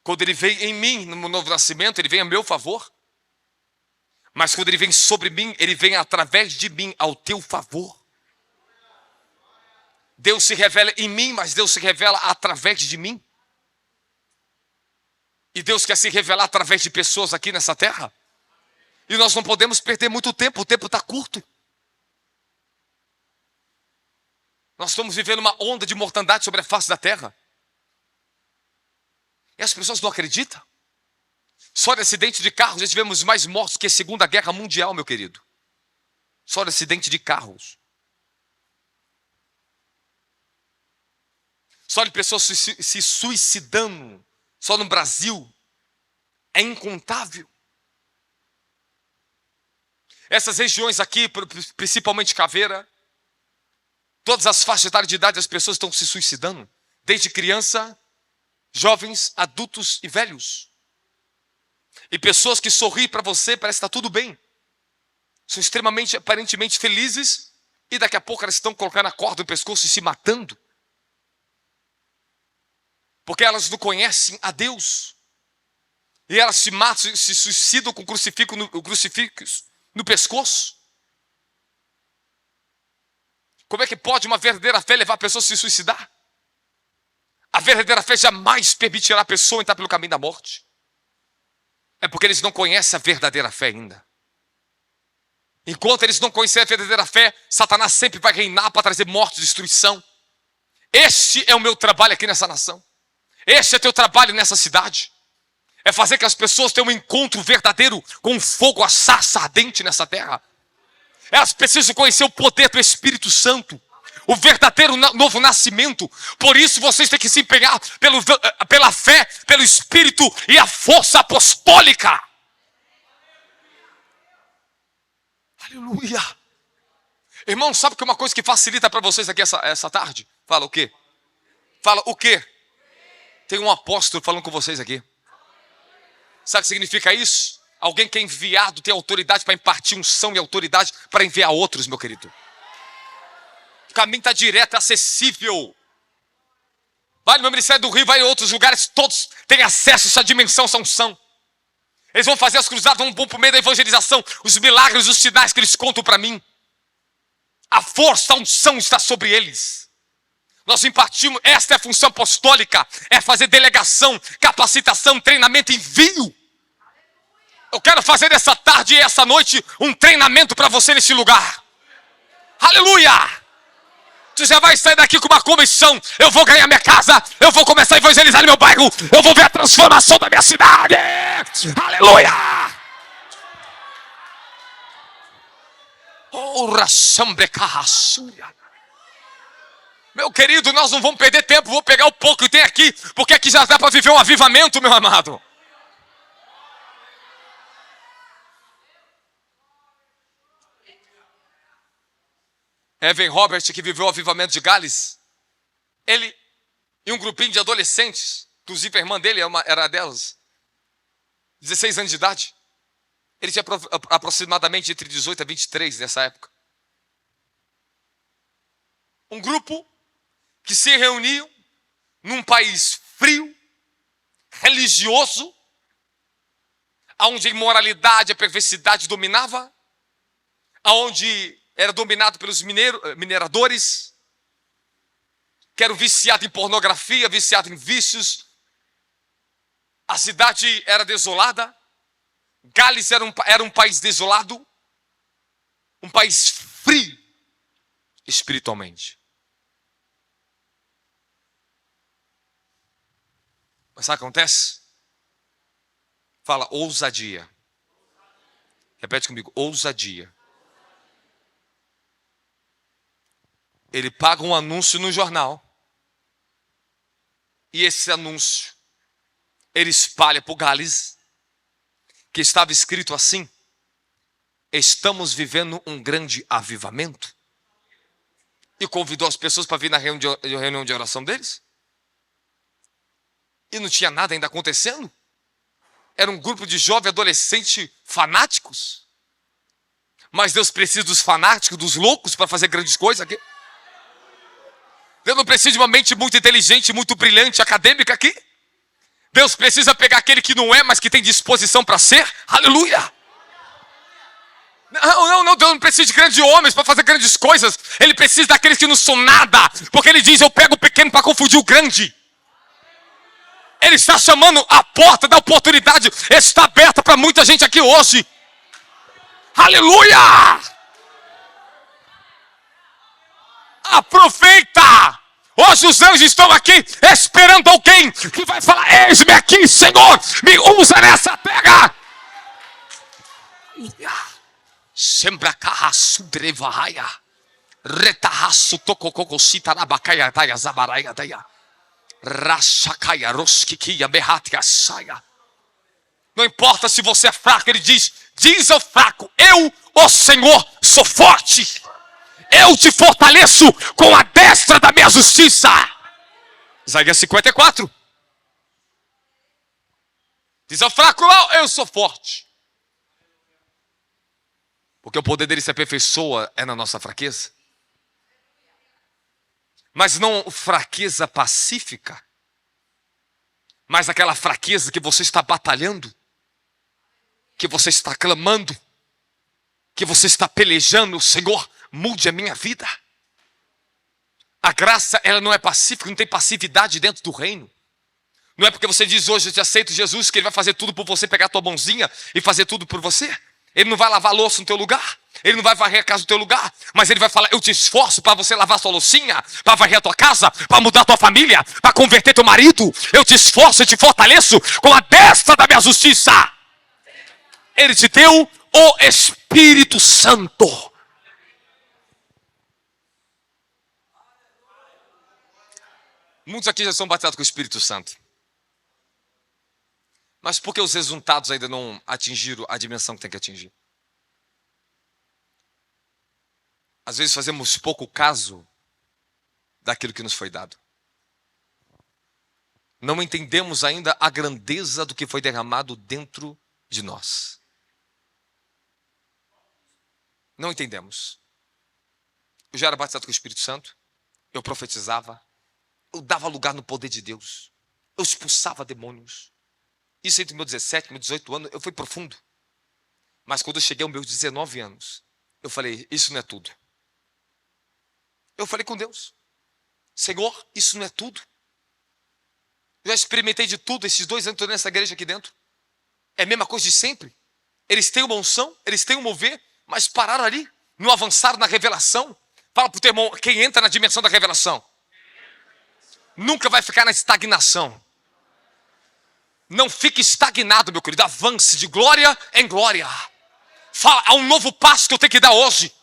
[SPEAKER 1] Quando ele vem em mim, no novo nascimento, ele vem a meu favor. Mas quando ele vem sobre mim, ele vem através de mim ao teu favor. Deus se revela em mim, mas Deus se revela através de mim. E Deus quer se revelar através de pessoas aqui nessa terra. E nós não podemos perder muito tempo, o tempo está curto. Nós estamos vivendo uma onda de mortandade sobre a face da terra. E as pessoas não acreditam. Só de acidente de carro já tivemos mais mortos que a Segunda Guerra Mundial, meu querido. Só de acidente de carros. Só de pessoas se suicidando. Só no Brasil é incontável. Essas regiões aqui, principalmente Caveira, todas as faixas etárias de idade, as pessoas estão se suicidando. Desde criança, jovens, adultos e velhos. E pessoas que sorriem para você, parece que está tudo bem. São extremamente, aparentemente felizes. E daqui a pouco elas estão colocando a corda no pescoço e se matando. Porque elas não conhecem a Deus. E elas se matam, se suicidam com o crucifixo no pescoço. Como é que pode uma verdadeira fé levar a pessoa a se suicidar? A verdadeira fé jamais permitirá a pessoa entrar pelo caminho da morte. É porque eles não conhecem a verdadeira fé ainda. Enquanto eles não conhecerem a verdadeira fé, Satanás sempre vai reinar para trazer morte e destruição. Este é o meu trabalho aqui nessa nação. Este é teu trabalho nessa cidade. É fazer que as pessoas tenham um encontro verdadeiro com o fogo, a sarça ardente nessa terra. Elas precisam conhecer o poder do Espírito Santo, o verdadeiro novo nascimento. Por isso vocês têm que se empenhar pela fé, pelo Espírito e a força apostólica. Aleluia. Irmão, sabe que uma coisa que facilita para vocês aqui essa tarde? Fala o quê? Fala o quê? Tem um apóstolo falando com vocês aqui. Sabe o que significa isso? Alguém que é enviado tem autoridade para impartir unção e autoridade para enviar outros, meu querido. O caminho está direto, é acessível. Vai no meu Ministério do Rio, vai em outros lugares, todos têm acesso a essa dimensão, essa unção. Eles vão fazer as cruzadas, vão por meio da evangelização, os milagres, os sinais que eles contam para mim. A força, a unção está sobre eles. Nós impartimos, esta é a função apostólica, é fazer delegação, capacitação, treinamento, envio. Eu quero fazer nessa tarde e essa noite um treinamento para você nesse lugar. Aleluia! Você já vai sair daqui com uma comissão. Eu vou ganhar minha casa, eu vou começar a evangelizar no meu bairro, eu vou ver a transformação da minha cidade. Aleluia! Meu querido, nós não vamos perder tempo, vou pegar o pouco que tem aqui, porque aqui já dá para viver um avivamento, meu amado. Evan Robert, que viveu o avivamento de Gales, ele e um grupinho de adolescentes, inclusive a irmã dele era delas, 16 anos de idade. Ele tinha aproximadamente entre 18 a 23 nessa época. Um grupo que se reuniam num país frio, religioso, onde a imoralidade, a perversidade dominava, onde era dominado pelos mineradores, que eram viciados em pornografia, viciados em vícios. A cidade era desolada. Gales era um país desolado, um país frio espiritualmente. Mas sabe o que acontece? Fala ousadia. Repete comigo, ousadia. Ele paga um anúncio no jornal. E esse anúncio, ele espalha por Gales, que estava escrito assim: estamos vivendo um grande avivamento. E convidou as pessoas para vir na reunião de oração deles. E não tinha nada ainda acontecendo. Era um grupo de jovens adolescentes fanáticos. Mas Deus precisa dos fanáticos, dos loucos, para fazer grandes coisas aqui. Deus não precisa de uma mente muito inteligente, muito brilhante, acadêmica aqui. Deus precisa pegar aquele que não é, mas que tem disposição para ser. Aleluia! Não, Deus não precisa de grandes homens para fazer grandes coisas. Ele precisa daqueles que não são nada. Porque ele diz, eu pego o pequeno para confundir o grande. Ele está chamando, a porta da oportunidade está aberta para muita gente aqui hoje. Aleluia! Aproveita! Hoje os anjos estão aqui esperando alguém que vai falar: eis-me aqui, Senhor, me usa nessa terra. Sembra carraço drevaia, retarraço tococococita na bacaia taia zabaraia taia, rachacaia rosquiquia berratia saia. Não importa se você é fraco, ele diz ao fraco: eu, ó Senhor, sou forte. Eu te fortaleço com a destra da minha justiça. Isaías 54. Diz ao fraco: eu sou forte. Porque o poder dele se aperfeiçoa é na nossa fraqueza. Mas não fraqueza pacífica, mas aquela fraqueza que você está batalhando, que você está clamando, que você está pelejando: Senhor, mude a minha vida. A graça, ela não é pacífica, não tem passividade dentro do reino. Não é porque você diz hoje: eu te aceito Jesus, que ele vai fazer tudo por você, pegar a tua mãozinha e fazer tudo por você. Ele não vai lavar louça no teu lugar. Ele não vai varrer a casa do teu lugar, mas ele vai falar: eu te esforço para você lavar sua loucinha, para varrer a tua casa, para mudar a tua família, para converter teu marido. Eu te esforço, eu te fortaleço com a destra da minha justiça. Ele te deu o Espírito Santo. Muitos aqui já são batizados com o Espírito Santo. Mas por que os resultados ainda não atingiram a dimensão que tem que atingir? Às vezes fazemos pouco caso daquilo que nos foi dado. Não entendemos ainda a grandeza do que foi derramado dentro de nós. Não entendemos. Eu já era batizado com o Espírito Santo. Eu profetizava. Eu dava lugar no poder de Deus. Eu expulsava demônios. Isso entre meus 17 e meus 18 anos, eu fui profundo. Mas quando eu cheguei aos meus 19 anos, eu falei: isso não é tudo. Eu falei com Deus: Senhor, isso não é tudo. Eu já experimentei de tudo, esses 2 anos que estou nessa igreja aqui dentro. É a mesma coisa de sempre. Eles têm uma unção, eles têm um mover, mas pararam ali, não avançaram na revelação. Fala para o teu irmão: quem entra na dimensão da revelação nunca vai ficar na estagnação. Não fique estagnado, meu querido. Avance de glória em glória. Fala: há um novo passo que eu tenho que dar hoje.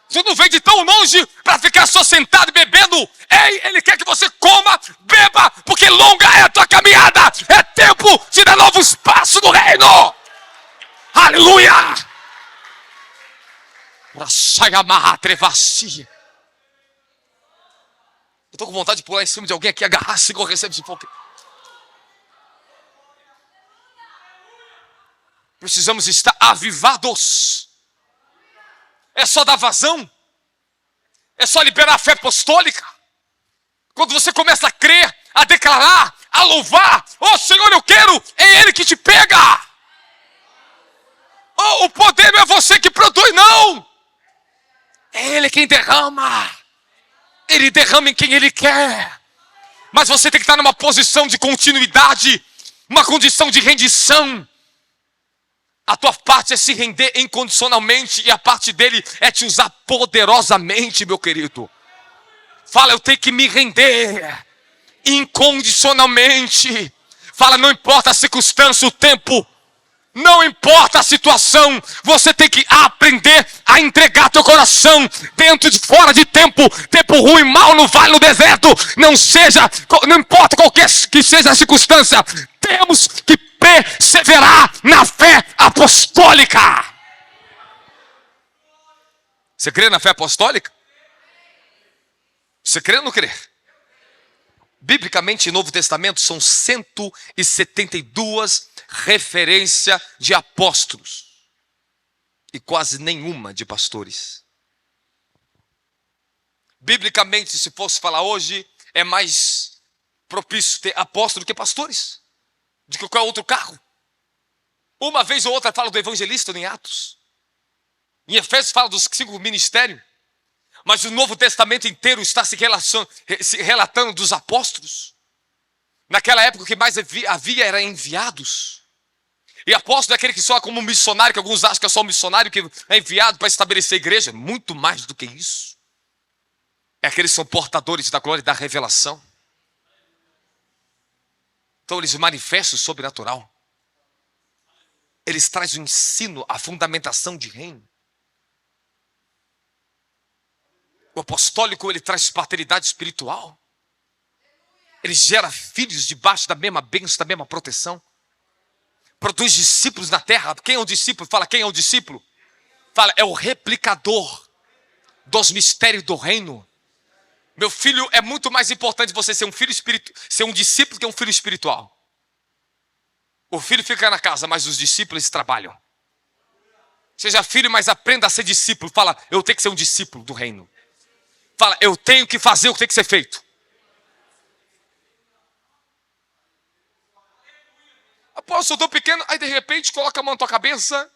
[SPEAKER 1] Você não vem de tão longe para ficar só sentado e bebendo. Ei, ele quer que você coma, beba, porque longa é a tua caminhada. É tempo de dar novos passos no reino. Aleluia! Eu estou com vontade de pular em cima de alguém aqui, agarrar, Senhor, recebe esse pouco. Precisamos estar avivados. É só dar vazão. É só liberar a fé apostólica. Quando você começa a crer, a declarar, a louvar: oh Senhor, eu quero, é Ele que te pega. Oh, o poder não é você que produz, não. É Ele quem derrama. Ele derrama em quem Ele quer. Mas você tem que estar numa posição de continuidade, uma condição de rendição. A tua parte é se render incondicionalmente e a parte dele é te usar poderosamente, meu querido. Fala: eu tenho que me render incondicionalmente. Fala: não importa a circunstância, o tempo, não importa a situação, você tem que aprender a entregar teu coração dentro de fora de tempo ruim, mal, no vale, no deserto. Não importa qualquer que seja a circunstância, temos que perseverar na fé apostólica. Você crê na fé apostólica? Você crê ou não crê? Biblicamente, no Novo Testamento, são 172 referências de apóstolos e quase nenhuma de pastores. Biblicamente, se fosse falar hoje, é mais propício ter apóstolo do que pastores, de qualquer outro cargo. Uma vez ou outra fala do evangelista em Atos. Em Efésios fala dos 5 ministérios. Mas o Novo Testamento inteiro está se relatando dos apóstolos. Naquela época o que mais havia era enviados. E apóstolo é aquele que só é como um missionário, que alguns acham que é só um missionário que é enviado para estabelecer a igreja. Muito mais do que isso. É aqueles que são portadores da glória e da revelação. Então eles manifestam o sobrenatural. Eles trazem o ensino, a fundamentação de reino. O apostólico, ele traz paternidade espiritual. Ele gera filhos debaixo da mesma bênção, da mesma proteção. Produz discípulos na terra. Quem é o discípulo? Fala: quem é o discípulo? Fala: é o replicador dos mistérios do reino. Meu filho, é muito mais importante você ser ser um discípulo que um filho espiritual. O filho fica na casa, mas os discípulos trabalham. Seja filho, mas aprenda a ser discípulo. Fala: eu tenho que ser um discípulo do reino. Fala: eu tenho que fazer o que tem que ser feito. Apóstolo, eu estou pequeno, aí de repente coloca a mão na tua cabeça,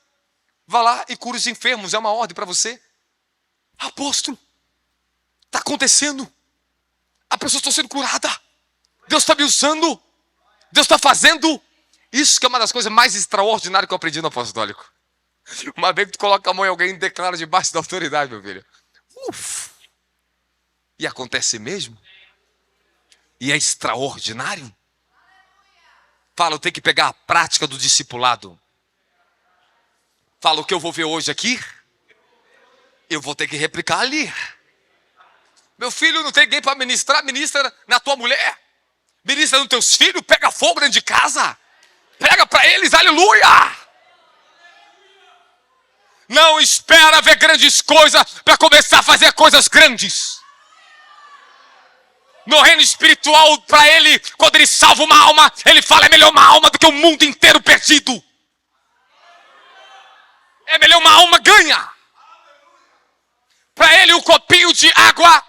[SPEAKER 1] vá lá e cura os enfermos. É uma ordem para você. Apóstolo, está acontecendo. A pessoa está sendo curada. Deus está me usando. Deus está fazendo. Isso que é uma das coisas mais extraordinárias que eu aprendi no apostólico. Uma vez que tu coloca a mão em alguém e declara debaixo da autoridade, meu filho. Uf. E acontece mesmo. E é extraordinário. Fala, eu tenho que pegar a prática do discipulado. Fala, o que eu vou ver hoje aqui, eu vou ter que replicar ali. Meu filho, não tem ninguém para ministrar, ministra na tua mulher. Ministra nos teus filhos, pega fogo dentro de casa. Prega para eles, aleluia. Não espera ver grandes coisas para começar a fazer coisas grandes. No reino espiritual, para ele, quando ele salva uma alma, ele fala, é melhor uma alma do que o mundo inteiro perdido. É melhor uma alma ganha. Para ele, um copinho de água,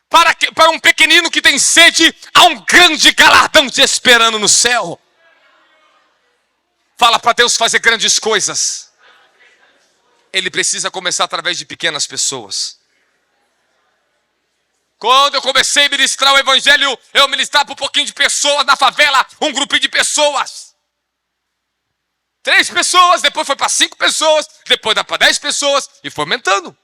[SPEAKER 1] para um pequenino que tem sede, há um grande galardão te esperando no céu. Fala para Deus fazer grandes coisas. Ele precisa começar através de pequenas pessoas. Quando eu comecei a ministrar o evangelho, eu ministrava para um pouquinho de pessoas na favela, um grupinho de pessoas. 3 pessoas, depois foi para 5 pessoas, depois dá para 10 pessoas, e foi aumentando.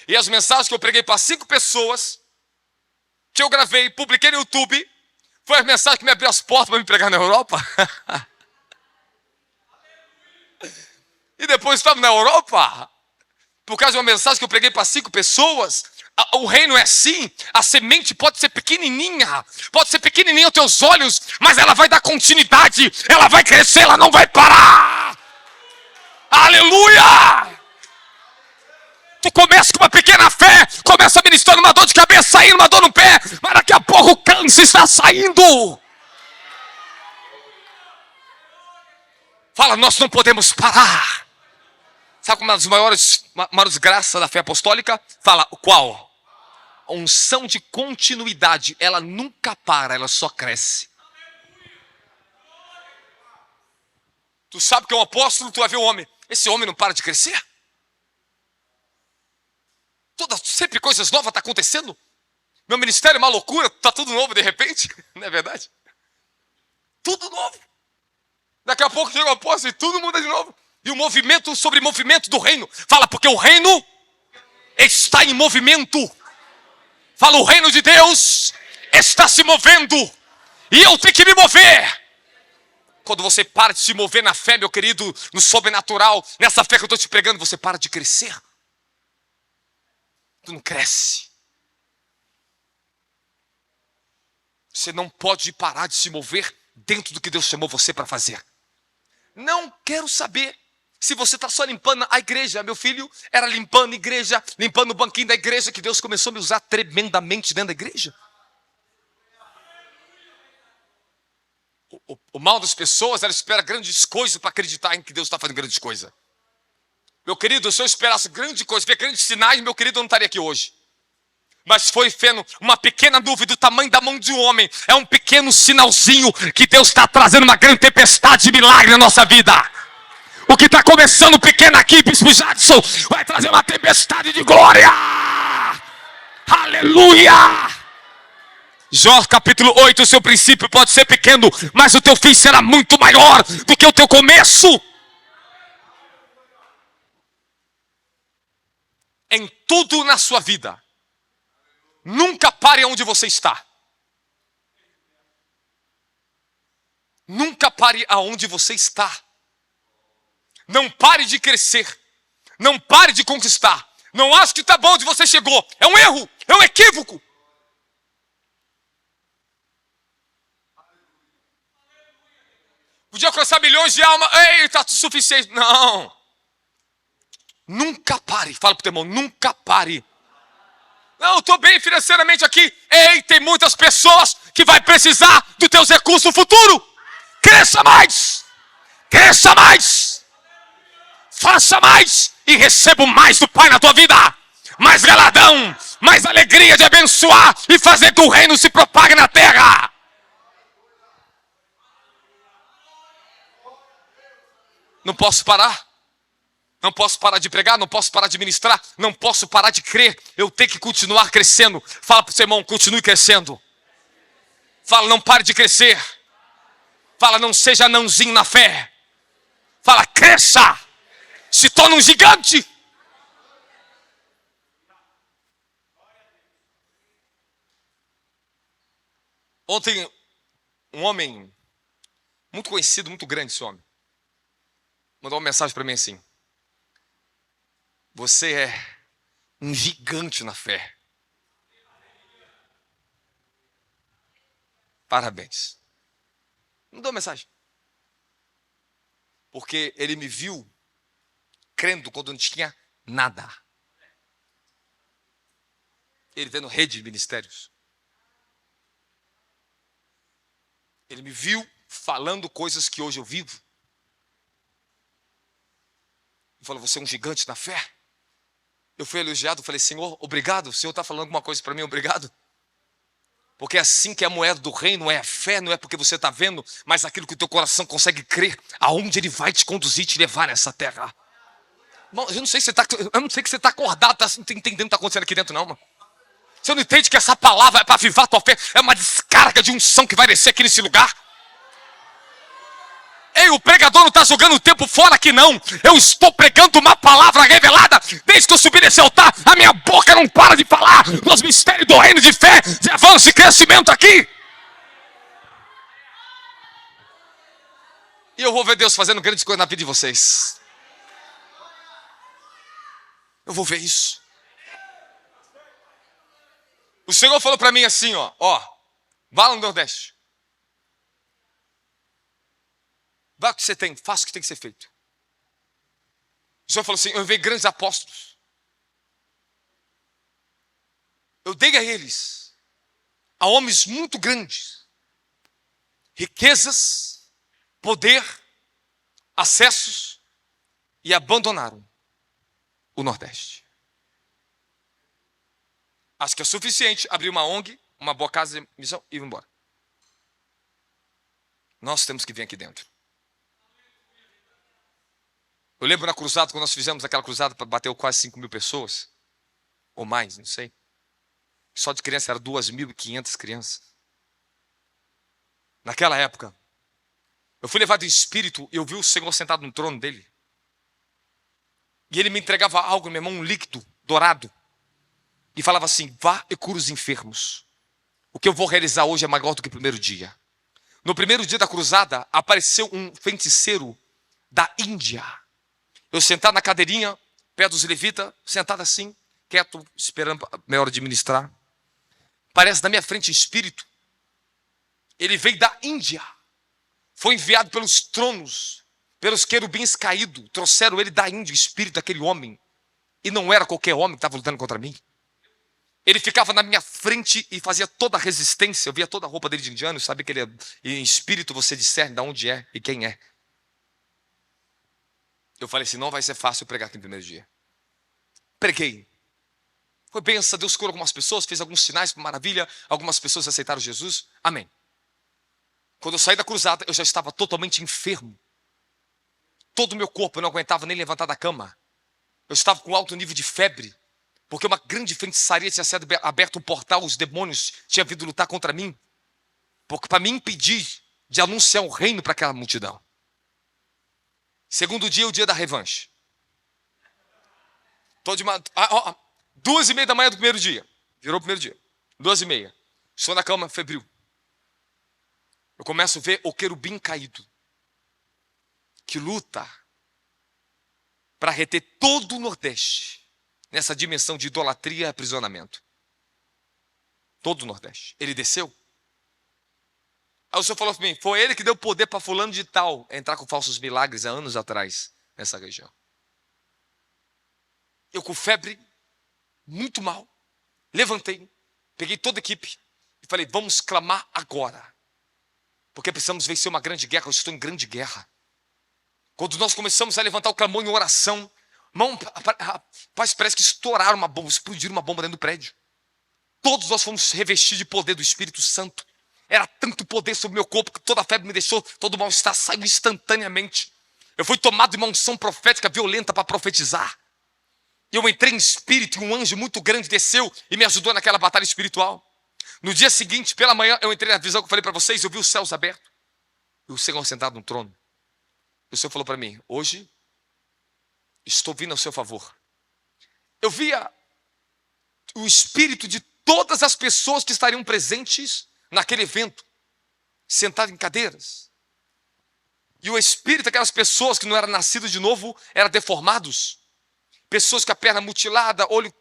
[SPEAKER 1] E as mensagens que eu preguei para 5 pessoas, que eu gravei e publiquei no YouTube, foi as mensagens que me abriu as portas para me pregar na Europa. E depois estava na Europa, por causa de uma mensagem que eu preguei para 5 pessoas. O reino é assim, a semente pode ser pequenininha aos teus olhos, mas ela vai dar continuidade, ela vai crescer, ela não vai parar. Aleluia! Tu começa com uma pequena fé, começa ministrando uma dor de cabeça, saindo uma dor no pé, mas daqui a pouco o câncer está saindo. Fala, nós não podemos parar. Sabe uma das maiores graças da fé apostólica? Fala, qual? A unção de continuidade, ela nunca para, ela só cresce. Tu sabe que é um apóstolo, tu vai ver um homem. Esse homem não para de crescer? Sempre coisas novas estão acontecendo. Meu ministério é uma loucura, está tudo novo de repente. Não é verdade? Tudo novo. Daqui a pouco chega o apóstolo e tudo muda de novo. E o movimento sobre movimento do reino. Fala, porque o reino está em movimento. Fala, o reino de Deus está se movendo. E eu tenho que me mover. Quando você para de se mover na fé, meu querido, no sobrenatural, nessa fé que eu estou te pregando, você para de crescer. Tu não cresce. Você não pode parar de se mover dentro do que Deus chamou você para fazer. Não quero saber se você está só limpando a igreja. Meu filho era limpando a igreja, limpando o banquinho da igreja, que Deus começou a me usar tremendamente dentro da igreja. O mal das pessoas, ela espera grandes coisas para acreditar em que Deus está fazendo grandes coisas. Meu querido, se eu esperasse grande coisa, ver grandes sinais, meu querido, eu não estaria aqui hoje. Mas foi vendo uma pequena nuvem do tamanho da mão de um homem. É um pequeno sinalzinho que Deus está trazendo uma grande tempestade de milagre na nossa vida. O que está começando pequeno aqui, Bispo Jadson, vai trazer uma tempestade de glória. Aleluia! Jó capítulo 8, o seu princípio pode ser pequeno, mas o teu fim será muito maior do que o teu começo. Em tudo na sua vida, nunca pare onde você está. Nunca pare aonde você está. Não pare de crescer. Não pare de conquistar. Não ache que está bom onde você chegou. É um erro, é um equívoco. Podia alcançar milhões de almas. Ei, está suficiente. Não. Nunca pare. Fala para o teu irmão, nunca pare. Não, estou bem financeiramente aqui. Ei, tem muitas pessoas que vai precisar dos teus recursos no futuro. Cresça mais. Cresça mais. Faça mais e receba mais do Pai na tua vida. Mais galardão, mais alegria de abençoar e fazer que o reino se propague na terra. Não posso parar. Não posso parar de pregar, não posso parar de ministrar, não posso parar de crer. Eu tenho que continuar crescendo. Fala para o seu irmão, continue crescendo. Fala, não pare de crescer. Fala, não seja nãozinho na fé. Fala, cresça! Se torna um gigante! Ontem, um homem muito conhecido, muito grande, esse homem, mandou uma mensagem para mim assim: você é um gigante na fé. Parabéns. Mandou uma mensagem. Porque ele me viu crendo quando não tinha nada. Ele tendo rede de ministérios. Ele me viu falando coisas que hoje eu vivo. Ele falou, você é um gigante na fé. Eu fui elogiado, falei, Senhor, obrigado. O Senhor está falando alguma coisa para mim, obrigado. Porque é assim que é a moeda do reino, é a fé, não é porque você está vendo, mas aquilo que o teu coração consegue crer, aonde ele vai te conduzir, te levar nessa terra. Bom, eu não sei se você está acordado, tá entendendo o que está acontecendo aqui dentro não, mano. Você não entende que essa palavra é para avivar a tua fé, é uma descarga de unção que vai descer aqui nesse lugar. Ei, o pregador não está jogando o tempo fora aqui não. Eu estou pregando uma palavra revelada. Desde que eu subi nesse altar, a minha boca não para de falar dos mistérios do reino de fé, de avanço e crescimento aqui. E eu vou ver Deus fazendo grandes coisas na vida de vocês. Eu vou ver isso. O Senhor falou para mim assim, ó, vá lá no Nordeste. Vá o que você tem, faça o que tem que ser feito. O Senhor falou assim, eu enviei grandes apóstolos. Eu dei a eles, a homens muito grandes, riquezas, poder, acessos, e abandonaram o Nordeste. Acho que é suficiente abrir uma ONG, uma boa casa de missão e ir embora. Nós temos que vir aqui dentro. Eu lembro na cruzada, quando nós fizemos aquela cruzada, bateu quase 5.000 pessoas, ou mais, não sei. Só de criança eram 2.500 crianças. Naquela época, eu fui levado em espírito e eu vi o Senhor sentado no trono dele. E ele me entregava algo, meu irmão, um líquido dourado. E falava assim, vá e cura os enfermos. O que eu vou realizar hoje é maior do que o primeiro dia. No primeiro dia da cruzada, apareceu um feiticeiro da Índia. Eu sentado na cadeirinha, perto dos levitas, sentado assim, quieto, esperando a minha hora de ministrar. Parece na minha frente em espírito. Ele veio da Índia. Foi enviado pelos tronos, pelos querubins caídos. Trouxeram ele da Índia, o espírito daquele homem. E não era qualquer homem que estava lutando contra mim. Ele ficava na minha frente e fazia toda a resistência. Eu via toda a roupa dele de indiano, sabe que ele é, em espírito você discerne de onde é e quem é. Eu falei assim, não vai ser fácil pregar aqui no primeiro dia. Preguei. Foi benção, Deus curou algumas pessoas, fez alguns sinais, maravilha. Algumas pessoas aceitaram Jesus. Amém. Quando eu saí da cruzada, eu já estava totalmente enfermo. Todo o meu corpo, eu não aguentava nem levantar da cama. Eu estava com alto nível de febre. Porque uma grande feitiçaria tinha sido aberto um portal, os demônios tinham vindo lutar contra mim. Porque para me impedir de anunciar o reino para aquela multidão. Segundo dia, o dia da revanche. 2:30 da manhã do primeiro dia. Virou o primeiro dia. 2:30. Estou na cama, febril. Eu começo a ver o querubim caído. Que luta para reter todo o Nordeste. Nessa dimensão de idolatria e aprisionamento. Todo o Nordeste. Ele desceu. Aí o Senhor falou para mim, foi ele que deu poder para fulano de tal entrar com falsos milagres há anos atrás, nessa região. Eu com febre, muito mal, levantei, peguei toda a equipe e falei, vamos clamar agora. Porque precisamos vencer uma grande guerra, eu estou em grande guerra. Quando nós começamos a levantar o clamor em oração, irmão, parece que estouraram uma bomba, explodiram uma bomba dentro do prédio. Todos nós fomos revestidos de poder do Espírito Santo. Era tanto poder sobre o meu corpo que toda a febre me deixou, todo o mal-estar saiu instantaneamente. Eu fui tomado de uma unção profética violenta para profetizar. Eu entrei em espírito e um anjo muito grande desceu e me ajudou naquela batalha espiritual. No dia seguinte, pela manhã, eu entrei na visão que eu falei para vocês, eu vi os céus abertos. E o Senhor sentado no trono. O Senhor falou para mim: hoje estou vindo ao seu favor. Eu via o espírito de todas as pessoas que estariam presentes naquele evento, sentadas em cadeiras. E o espírito daquelas pessoas que não eram nascidas de novo, eram deformados. Pessoas com a perna mutilada, olho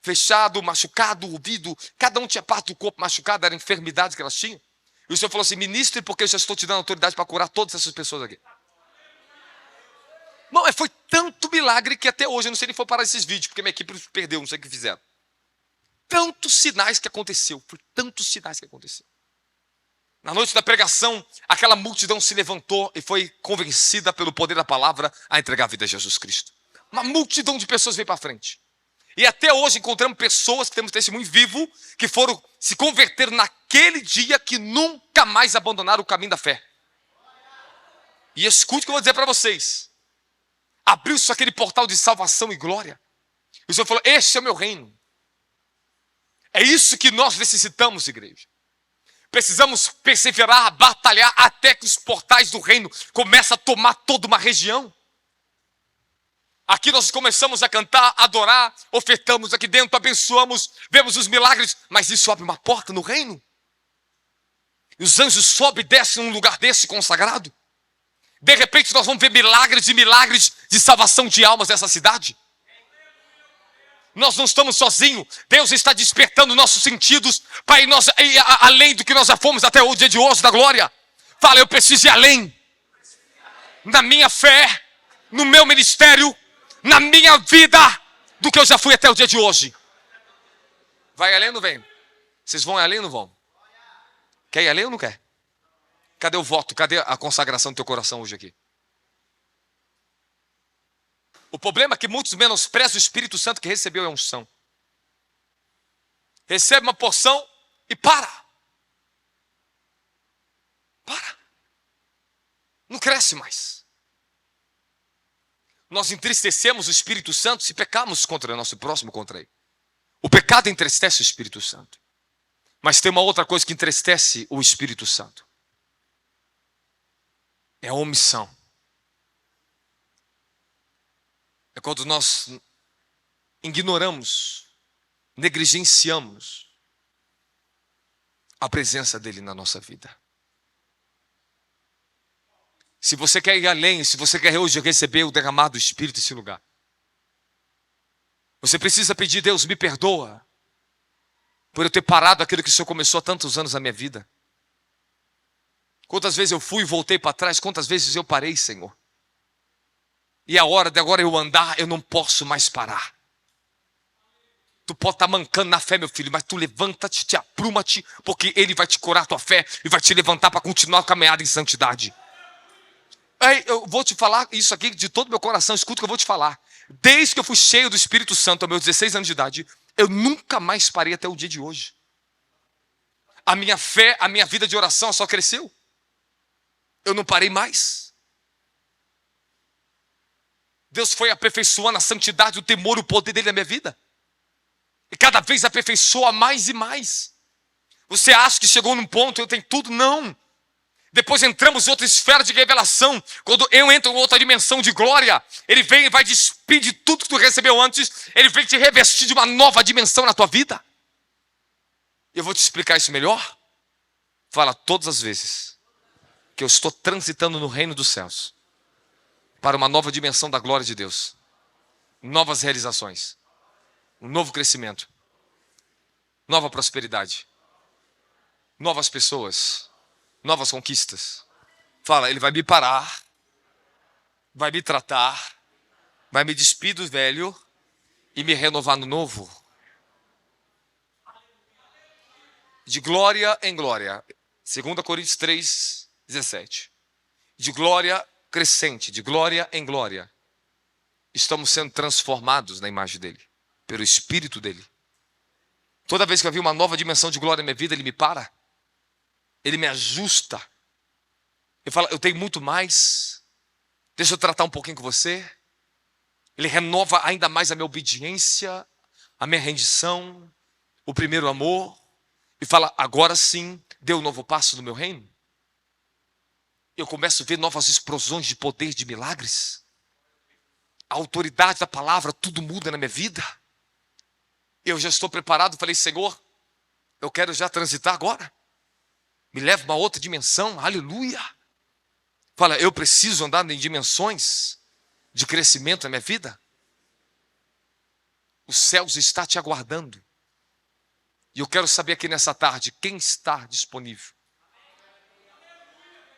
[SPEAKER 1] fechado, machucado, ouvido. Cada um tinha parte do corpo machucada, eram enfermidades que elas tinham. E o Senhor falou assim: ministre, porque eu já estou te dando autoridade para curar todas essas pessoas aqui. Não, foi tanto milagre que até hoje, eu não sei nem for parar esses vídeos, porque minha equipe perdeu, não sei o que fizeram. Tantos sinais que aconteceu, foi tantos sinais que aconteceu. Na noite da pregação, aquela multidão se levantou e foi convencida pelo poder da palavra a entregar a vida a Jesus Cristo. Uma multidão de pessoas veio para frente. E até hoje encontramos pessoas que temos testemunho vivo, que foram se converter naquele dia, que nunca mais abandonaram o caminho da fé. E escute o que eu vou dizer para vocês. Abriu-se aquele portal de salvação e glória. E o Senhor falou: este é o meu reino. É isso que nós necessitamos, igreja. Precisamos perseverar, batalhar, até que os portais do reino comecem a tomar toda uma região. Aqui nós começamos a cantar, adorar, ofertamos aqui dentro, abençoamos, vemos os milagres, mas isso abre uma porta no reino. E os anjos sobem e descem num lugar desse consagrado. De repente nós vamos ver milagres e milagres de salvação de almas nessa cidade. Nós não estamos sozinhos. Deus está despertando nossos sentidos para ir além do que nós já fomos até o dia de hoje da glória. Fala: eu preciso ir além. Na minha fé, no meu ministério, na minha vida, do que eu já fui até o dia de hoje. Vai além ou não vem? Vocês vão além ou não vão? Quer ir além ou não quer? Cadê o voto? Cadê a consagração do teu coração hoje aqui? O problema é que muitos menosprezam o Espírito Santo que recebeu a unção. Recebe uma porção e para. Não cresce mais. Nós entristecemos o Espírito Santo se pecarmos contra o nosso próximo, contra ele. O pecado entristece o Espírito Santo. Mas tem uma outra coisa que entristece o Espírito Santo. É a omissão. É quando nós ignoramos, negligenciamos a presença dele na nossa vida. Se você quer ir além, se você quer hoje receber o derramado do Espírito nesse lugar, você precisa pedir: Deus, me perdoa por eu ter parado aquilo que o Senhor começou há tantos anos na minha vida. Quantas vezes eu fui e voltei para trás, quantas vezes eu parei, Senhor. E a hora de agora eu andar, eu não posso mais parar. Tu pode estar mancando na fé, meu filho, mas tu levanta-te, te apruma-te, porque ele vai te curar a tua fé e vai te levantar para continuar a caminhada em santidade. Eu vou te falar isso aqui de todo meu coração, escuta o que eu vou te falar. Desde que eu fui cheio do Espírito Santo aos meus 16 anos de idade, eu nunca mais parei até o dia de hoje. A minha fé, a minha vida de oração só cresceu. Eu não parei mais. Deus foi aperfeiçoando a santidade, o temor, o poder dele na minha vida. E cada vez aperfeiçoa mais e mais. Você acha que chegou num ponto, eu tenho tudo? Não. Depois entramos em outra esfera de revelação. Quando eu entro em outra dimensão de glória, ele vem e vai despir de tudo que tu recebeu antes. Ele vem te revestir de uma nova dimensão na tua vida. Eu vou te explicar isso melhor. Fala: todas as vezes que eu estou transitando no reino dos céus, para uma nova dimensão da glória de Deus, novas realizações, um novo crescimento, nova prosperidade, novas pessoas, novas conquistas. Fala: ele vai me parar, vai me tratar, vai me despir do velho e me renovar no novo. De glória em glória. 2 Coríntios 3:17. De glória crescente, de glória em glória, estamos sendo transformados na imagem dele, pelo Espírito dele. Toda vez que eu vi uma nova dimensão de glória na minha vida, ele me para, ele me ajusta. Ele fala: eu tenho muito mais, deixa eu tratar um pouquinho com você. Ele renova ainda mais a minha obediência, a minha rendição, o primeiro amor, e fala: agora sim, dê um novo passo no meu reino. eu começo a ver novas explosões de poder, de milagres. A autoridade da palavra, tudo muda na minha vida. Eu já estou preparado, falei, Senhor, eu quero já transitar agora. Me leva a uma outra dimensão, aleluia. Fala, eu preciso andar em dimensões de crescimento na minha vida. Os céus estão te aguardando. E eu quero saber aqui nessa tarde, quem está disponível?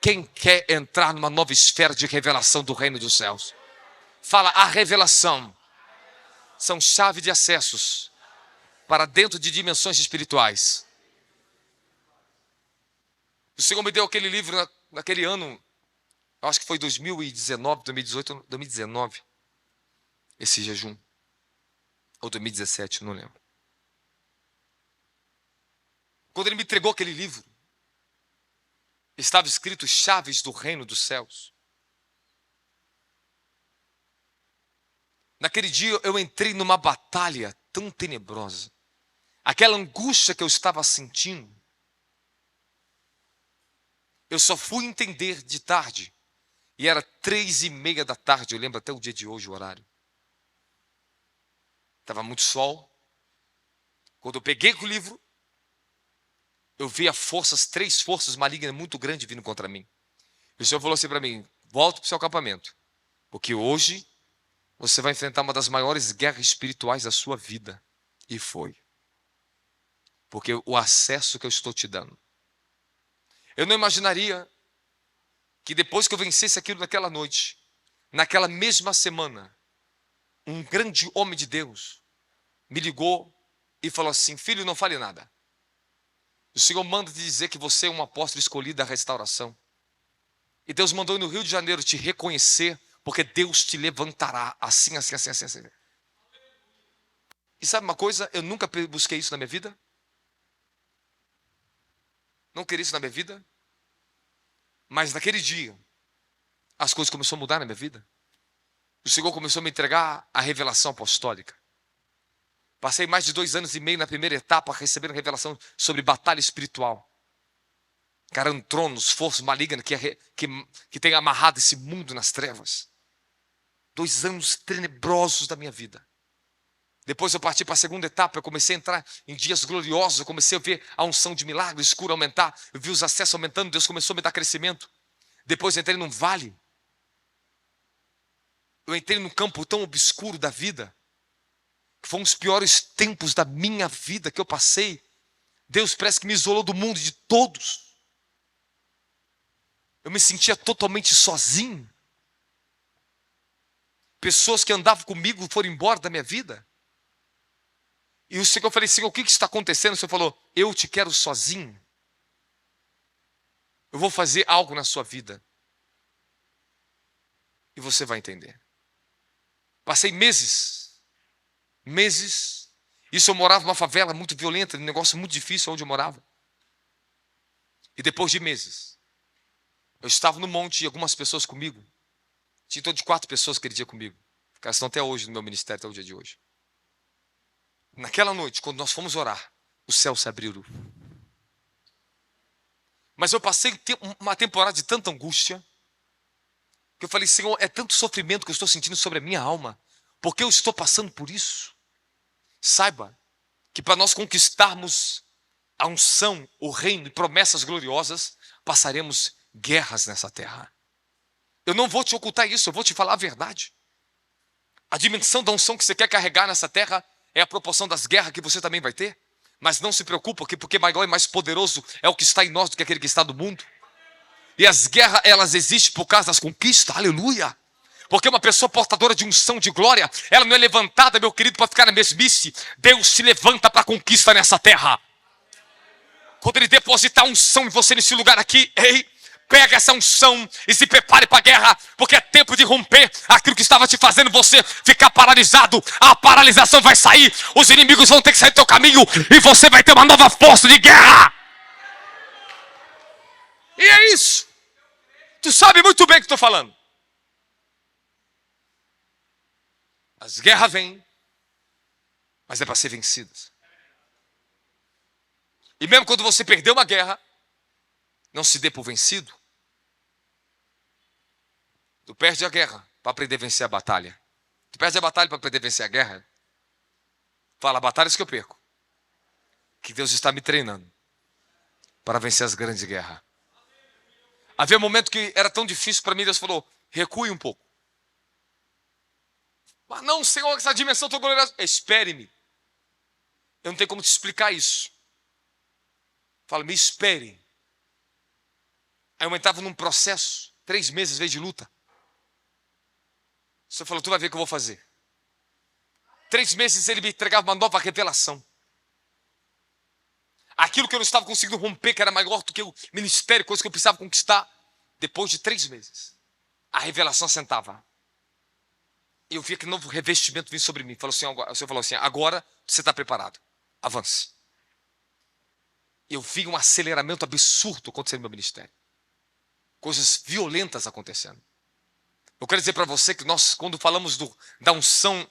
[SPEAKER 1] Quem quer entrar numa nova esfera de revelação do reino dos céus? Fala, a revelação são chave de acessos para dentro de dimensões espirituais. O Senhor me deu aquele livro naquele ano, eu acho que foi 2019, 2018, 2019, esse jejum. Ou 2017, não lembro. Quando ele me entregou aquele livro, estava escrito chaves do reino dos céus. Naquele dia eu entrei numa batalha tão tenebrosa. Aquela angústia que eu estava sentindo, eu só fui entender de tarde. E era 3:30 da tarde, eu lembro até o dia de hoje o horário. Estava muito sol. Quando eu peguei o livro, eu vi três forças malignas muito grandes vindo contra mim. E o Senhor falou assim para mim, volta para o seu acampamento. Porque hoje você vai enfrentar uma das maiores guerras espirituais da sua vida. E foi. Porque o acesso que eu estou te dando. Eu não imaginaria que depois que eu vencesse aquilo naquela noite, naquela mesma semana, um grande homem de Deus me ligou e falou assim, filho, não fale nada. O Senhor manda te dizer que você é um apóstolo escolhido da restauração. E Deus mandou no Rio de Janeiro te reconhecer, porque Deus te levantará assim, assim, assim, assim, assim. E sabe uma coisa? Eu nunca busquei isso na minha vida. Não queria isso na minha vida. Mas naquele dia, as coisas começaram a mudar na minha vida. O Senhor começou a me entregar a revelação apostólica. Passei mais de 2 anos e meio na primeira etapa recebendo revelação sobre batalha espiritual. Carando tronos, forças malignas que tem amarrado esse mundo nas trevas. 2 anos tenebrosos da minha vida. Depois eu parti para a segunda etapa, eu comecei a entrar em dias gloriosos, eu comecei a ver a unção de milagre, o escuro aumentar, eu vi os acessos aumentando, Deus começou a me dar crescimento. Depois eu entrei num vale. Eu entrei num campo tão obscuro da vida, que foi um dos piores tempos da minha vida que eu passei. Deus parece que me isolou do mundo, de todos. Eu me sentia totalmente sozinho. Pessoas que andavam comigo foram embora da minha vida. E o Senhor, eu falei, Senhor, o que está acontecendo? O Senhor falou, eu te quero sozinho. Eu vou fazer algo na sua vida. E você vai entender. Passei meses. Isso eu morava numa favela muito violenta, um negócio muito difícil onde eu morava. E depois de meses, eu estava no monte e algumas pessoas comigo. Tinha em torno de 4 pessoas aquele dia comigo. Elas estão até hoje no meu ministério, até o dia de hoje. Naquela noite, quando nós fomos orar, os céus se abriram. Mas eu passei uma temporada de tanta angústia, que eu falei, Senhor, é tanto sofrimento que eu estou sentindo sobre a minha alma, porque eu estou passando por isso. Saiba que para nós conquistarmos a unção, o reino e promessas gloriosas, passaremos guerras nessa terra. Eu não vou te ocultar isso, eu vou te falar a verdade. A dimensão da unção que você quer carregar nessa terra é a proporção das guerras que você também vai ter. Mas não se preocupa, porque maior e mais poderoso é o que está em nós do que aquele que está no mundo. E as guerras, elas existem por causa das conquistas, aleluia. Porque uma pessoa portadora de unção, de glória, ela não é levantada, meu querido, para ficar na mesmice. Deus se levanta para a conquista nessa terra. Quando Ele depositar unção em você nesse lugar aqui, ei, pega essa unção e se prepare para a guerra, porque é tempo de romper aquilo que estava te fazendo você ficar paralisado. A paralisação vai sair, os inimigos vão ter que sair do teu caminho e você vai ter uma nova força de guerra. E é isso. Tu sabe muito bem o que estou falando. As guerras vêm, mas é para ser vencidas. E mesmo quando você perdeu uma guerra, não se dê por vencido. Tu perde a guerra para aprender a vencer a batalha. Tu perde a batalha para aprender a vencer a guerra. Fala, batalhas que eu perco. Que Deus está me treinando para vencer as grandes guerras. Havia um momento que era tão difícil para mim, Deus falou, recue um pouco. Mas não, Senhor, essa dimensão tão gloriosa. Espere-me. Eu não tenho como te explicar isso. Fala, me espere. Aí eu entrava num processo, 3 meses, às vezes, de luta. O Senhor falou, tu vai ver o que eu vou fazer. 3 meses ele me entregava uma nova revelação. Aquilo que eu não estava conseguindo romper, que era maior do que o ministério, coisa que eu precisava conquistar. Depois de 3 meses, a revelação sentava. E eu vi aquele novo revestimento vir sobre mim. O Senhor falou assim, agora você está preparado. Avance. Eu vi um aceleramento absurdo acontecendo no meu ministério. Coisas violentas acontecendo. Eu quero dizer para você que nós, quando falamos da unção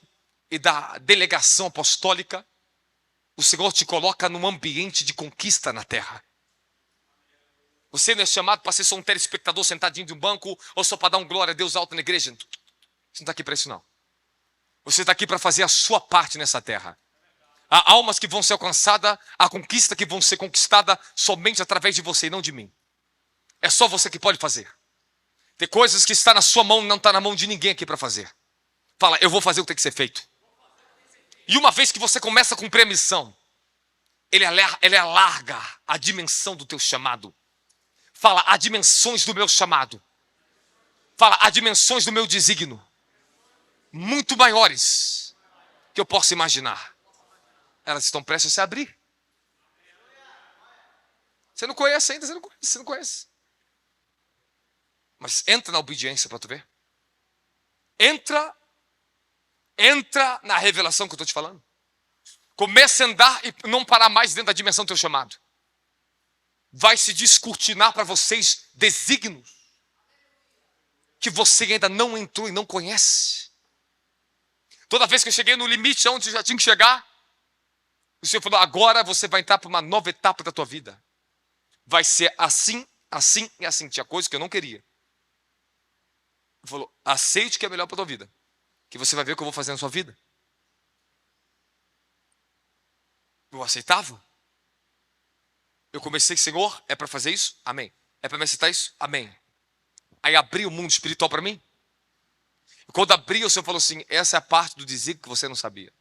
[SPEAKER 1] e da delegação apostólica, o Senhor te coloca num ambiente de conquista na terra. Você não é chamado para ser só um telespectador sentadinho de um banco ou só para dar um glória a Deus alto na igreja. Você não está aqui para isso, não. Você está aqui para fazer a sua parte nessa terra. Há almas que vão ser alcançadas, a conquista que vão ser conquistada somente através de você e não de mim. É só você que pode fazer. Tem coisas que está na sua mão e não está na mão de ninguém aqui para fazer. Fala, eu vou fazer o que tem que ser feito. E uma vez que você começa a cumprir a missão, ele alarga a dimensão do teu chamado. Fala, há dimensões do meu chamado. Fala, há dimensões do meu desígnio. Muito maiores que eu possa imaginar. Elas estão prestes a se abrir. Você não conhece ainda, você não conhece. Mas entra na obediência para tu ver. Entra na revelação que eu estou te falando. Comece a andar e não parar mais dentro da dimensão do teu chamado. Vai se descortinar para vocês desígnios que você ainda não entrou e não conhece. Toda vez que eu cheguei no limite onde eu já tinha que chegar, o Senhor falou, agora você vai entrar para uma nova etapa da tua vida. Vai ser assim, assim e assim. Tinha coisa que eu não queria. Ele falou, aceite que é melhor para a tua vida. Que você vai ver o que eu vou fazer na sua vida. Eu aceitava. Eu comecei, Senhor, é para fazer isso? Amém. É para me aceitar isso? Amém. Aí abriu o mundo espiritual para mim. E quando abriu, o Senhor falou assim, essa é a parte do desígnio que você não sabia.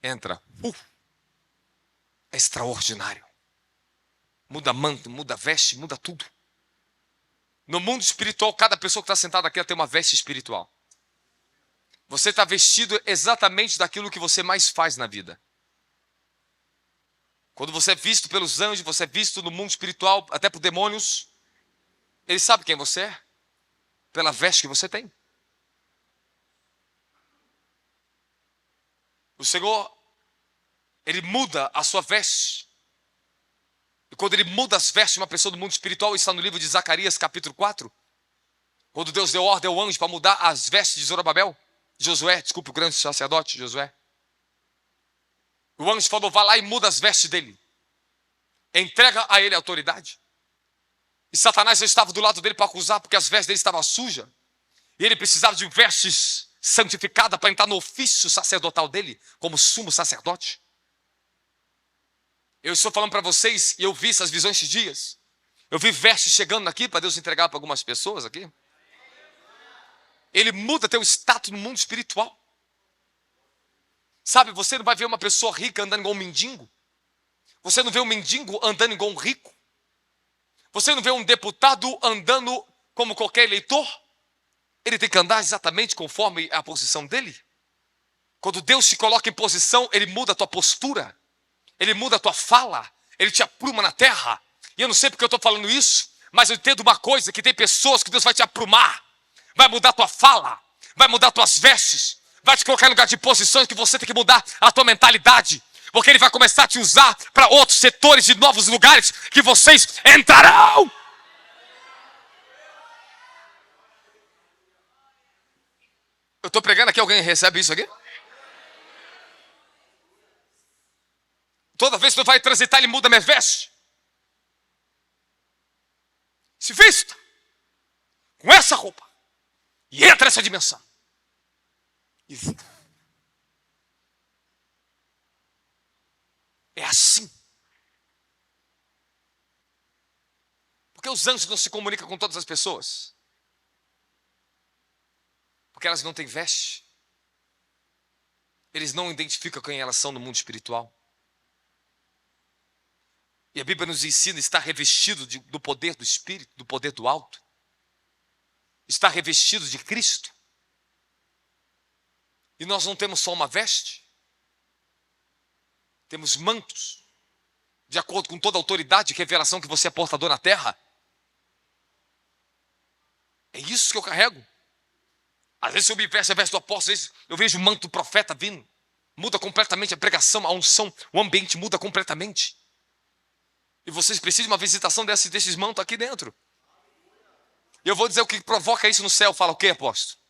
[SPEAKER 1] Entra. É extraordinário. Muda manto, muda veste, muda tudo. No mundo espiritual, cada pessoa que está sentada aqui tem uma veste espiritual. Você está vestido exatamente daquilo que você mais faz na vida. Quando você é visto pelos anjos, você é visto no mundo espiritual, até por demônios, eles sabem quem você é, pela veste que você tem. O Senhor, Ele muda a sua veste. E quando Ele muda as vestes de uma pessoa do mundo espiritual, está no livro de Zacarias, capítulo 4. Quando Deus deu ordem ao anjo para mudar as vestes de Zorobabel. Josué, desculpe, o grande sacerdote, Josué. O anjo falou, vai lá e muda as vestes dele. Entrega a ele a autoridade. E Satanás já estava do lado dele para acusar, porque as vestes dele estavam sujas. E ele precisava de vestes santificadas para entrar no ofício sacerdotal dele, como sumo sacerdote. Eu estou falando para vocês, e eu vi essas visões esses dias. Eu vi vestes chegando aqui para Deus entregar para algumas pessoas aqui. Ele muda teu status no mundo espiritual. Sabe, você não vai ver uma pessoa rica andando igual um mendigo. Você não vê um mendigo andando igual um rico. Você não vê um deputado andando como qualquer eleitor. Ele tem que andar exatamente conforme a posição dele. Quando Deus te coloca em posição, Ele muda a tua postura. Ele muda a tua fala. Ele te apruma na terra. E eu não sei porque eu estou falando isso, mas eu entendo uma coisa, que tem pessoas que Deus vai te aprumar. Vai mudar a tua fala. Vai mudar as tuas vestes. Vai te colocar em lugar de posições que você tem que mudar a tua mentalidade. Porque Ele vai começar a te usar para outros setores de novos lugares que vocês entrarão. Eu estou pregando aqui, alguém recebe isso aqui? Toda vez que tu vai transitar, Ele muda minha veste. Se vista com essa roupa. e entra nessa dimensão. E é assim. Porque os anjos não se comunicam com todas as pessoas? Porque elas não têm veste. Eles não identificam quem elas são no mundo espiritual. E a Bíblia nos ensina a estar revestido do poder do Espírito, do poder do alto. Estar revestido de Cristo. E nós não temos só uma veste. Temos mantos. De acordo com toda a autoridade e revelação que você é portador na terra. É isso que eu carrego. Às vezes eu me vesto a veste do apóstolo, às vezes eu vejo o manto do profeta vindo. Muda completamente a pregação, a unção, o ambiente muda completamente. E vocês precisam de uma visitação desses mantos aqui dentro. E eu vou dizer o que provoca isso no céu. Fala o quê, apóstolo?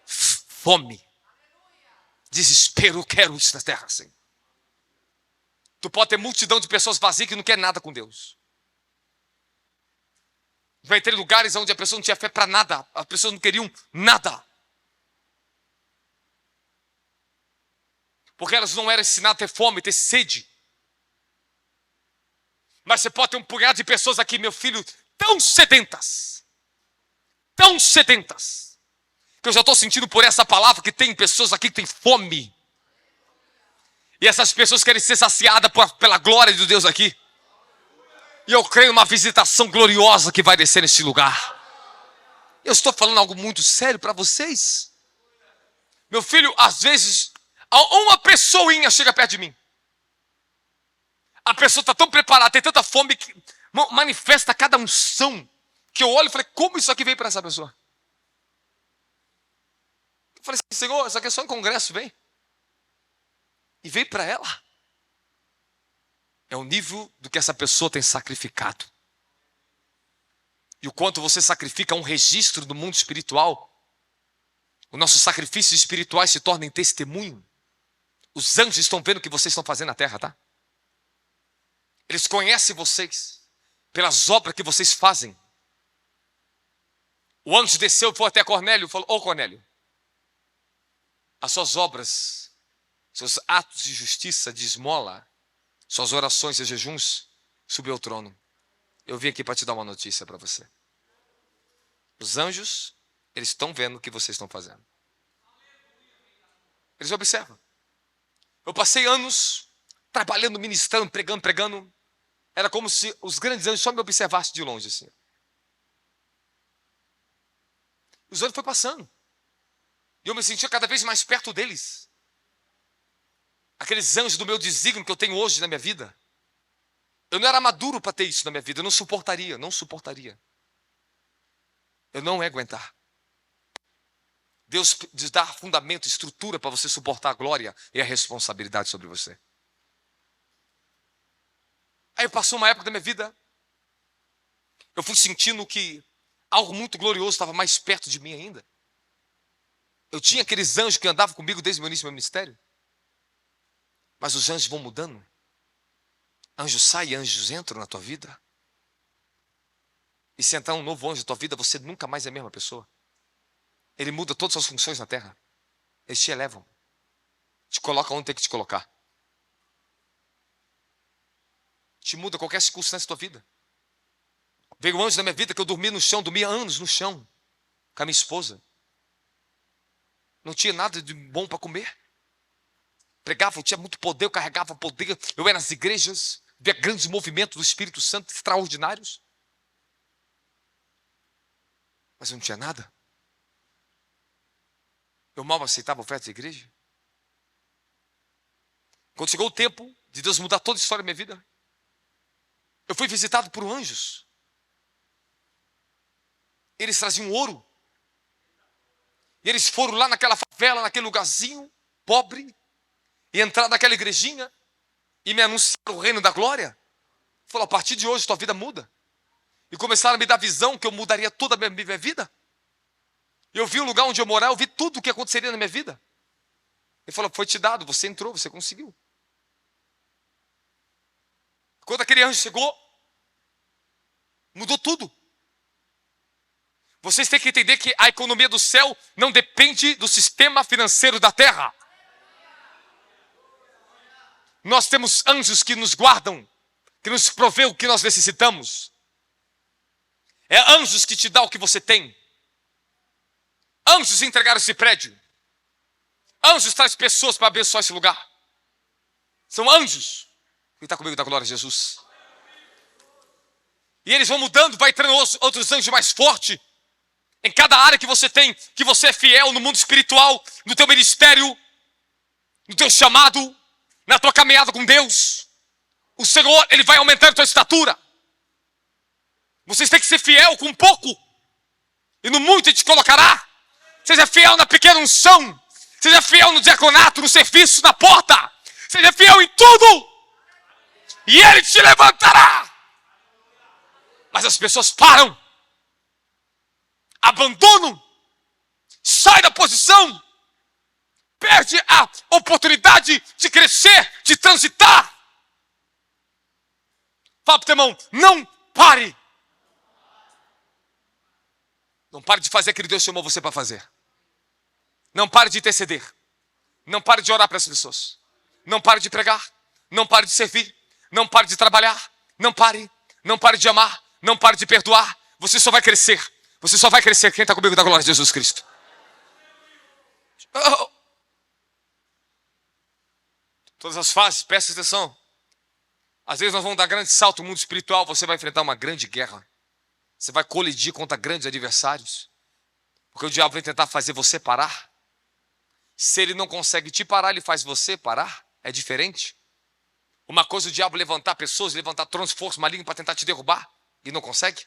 [SPEAKER 1] Fome. Desespero, eu quero isso na terra, Senhor. Tu pode ter multidão de pessoas vazias que não quer nada com Deus. Vai ter lugares onde a pessoa não tinha fé para nada. As pessoas não queriam nada. Porque elas não eram ensinadas a ter fome, ter sede. Mas você pode ter um punhado de pessoas aqui, meu filho, tão sedentas. Tão sedentas. Que eu já estou sentindo por essa palavra que tem pessoas aqui que têm fome. E essas pessoas querem ser saciadas pela glória de Deus aqui. E eu creio numa visitação gloriosa que vai descer nesse lugar. Eu estou falando algo muito sério para vocês. Meu filho, às vezes, uma pessoinha chega perto de mim. A pessoa está tão preparada, tem tanta fome que manifesta cada unção. Que eu olho e falei, como isso aqui veio para essa pessoa? Eu falei assim, Senhor, isso aqui é só um congresso, vem. E veio para ela. É o nível do que essa pessoa tem sacrificado. E o quanto você sacrifica um registro do mundo espiritual. Os nossos sacrifícios espirituais se tornam testemunho. Os anjos estão vendo o que vocês estão fazendo na terra, tá? Eles conhecem vocês pelas obras que vocês fazem. O anjo desceu e foi até Cornélio e falou, ô Cornélio, as suas obras, seus atos de justiça, de esmola, suas orações e jejuns, subiu ao trono. Eu vim aqui para te dar uma notícia para você. Os anjos, eles estão vendo o que vocês estão fazendo. Eles observam. Eu passei anos trabalhando, ministrando, pregando. Era como se os grandes anjos só me observassem de longe assim. Os anos foram passando. E eu me sentia cada vez mais perto deles. Aqueles anjos do meu desígnio que eu tenho hoje na minha vida. Eu não era maduro para ter isso na minha vida. Eu não suportaria. Eu não ia aguentar. Deus dá fundamento, estrutura para você suportar a glória e a responsabilidade sobre você. Aí passou uma época da minha vida. Eu fui sentindo que algo muito glorioso estava mais perto de mim ainda. Eu tinha aqueles anjos que andavam comigo desde o início do meu ministério. Mas os anjos vão mudando. Anjos saem, anjos entram na tua vida. E se entrar um novo anjo na tua vida, você nunca mais é a mesma pessoa. Ele muda todas as suas funções na terra. Eles te elevam. Te colocam onde tem que te colocar. Te muda qualquer circunstância da tua vida. Veio um anjo na minha vida que eu dormia no chão, dormia anos no chão. Com a minha esposa. Não tinha nada de bom para comer. Pregava, eu tinha muito poder, eu carregava poder. Eu ia nas igrejas, via grandes movimentos do Espírito Santo extraordinários. Mas eu não tinha nada. Eu mal aceitava a oferta da igreja. Quando chegou o tempo de Deus mudar toda a história da minha vida, eu fui visitado por anjos. Eles traziam ouro. E eles foram lá naquela favela, naquele lugarzinho pobre, e entraram naquela igrejinha e me anunciaram o reino da glória. Falou, a partir de hoje tua vida muda. E começaram a me dar visão que eu mudaria toda a minha vida. Eu vi o lugar onde eu morar, eu vi tudo o que aconteceria na minha vida. Ele falou, foi te dado, você entrou, você conseguiu. Quando aquele anjo chegou, mudou tudo. Vocês têm que entender que a economia do céu não depende do sistema financeiro da terra. Nós temos anjos que nos guardam, que nos provê o que nós necessitamos. É anjos que te dão o que você tem. Anjos entregaram esse prédio. Anjos traz pessoas para abençoar esse lugar. São anjos. Quem está comigo da glória de Jesus? E eles vão mudando, vai entrando outros anjos mais fortes. Em cada área que você tem, que você é fiel no mundo espiritual, no teu ministério, no teu chamado, na tua caminhada com Deus. O Senhor, Ele vai aumentar a tua estatura. Vocês têm que ser fiel com pouco. E no muito Ele te colocará. Seja fiel na pequena unção. Seja fiel no diaconato, no serviço, na porta. Seja fiel em tudo. E Ele te levantará. Mas as pessoas param. Abandonam. Saem da posição. Perde a oportunidade de crescer, de transitar. Fala para o teu irmão, não pare. Não pare de fazer aquilo que Deus chamou você para fazer. Não pare de interceder. Não pare de orar para as pessoas. Não pare de pregar. Não pare de servir. Não pare de trabalhar. Não pare. Não pare de amar. Não pare de perdoar. Você só vai crescer. Você só vai crescer. Quem está comigo da glória de Jesus Cristo? Oh. Todas as fases, presta atenção. Às vezes nós vamos dar grande salto no mundo espiritual. Você vai enfrentar uma grande guerra. Você vai colidir contra grandes adversários. Porque o diabo vai tentar fazer você parar. Se ele não consegue te parar, ele faz você parar. É diferente. Uma coisa é o diabo levantar pessoas, levantar tronos, forças malignas para tentar te derrubar. E não consegue.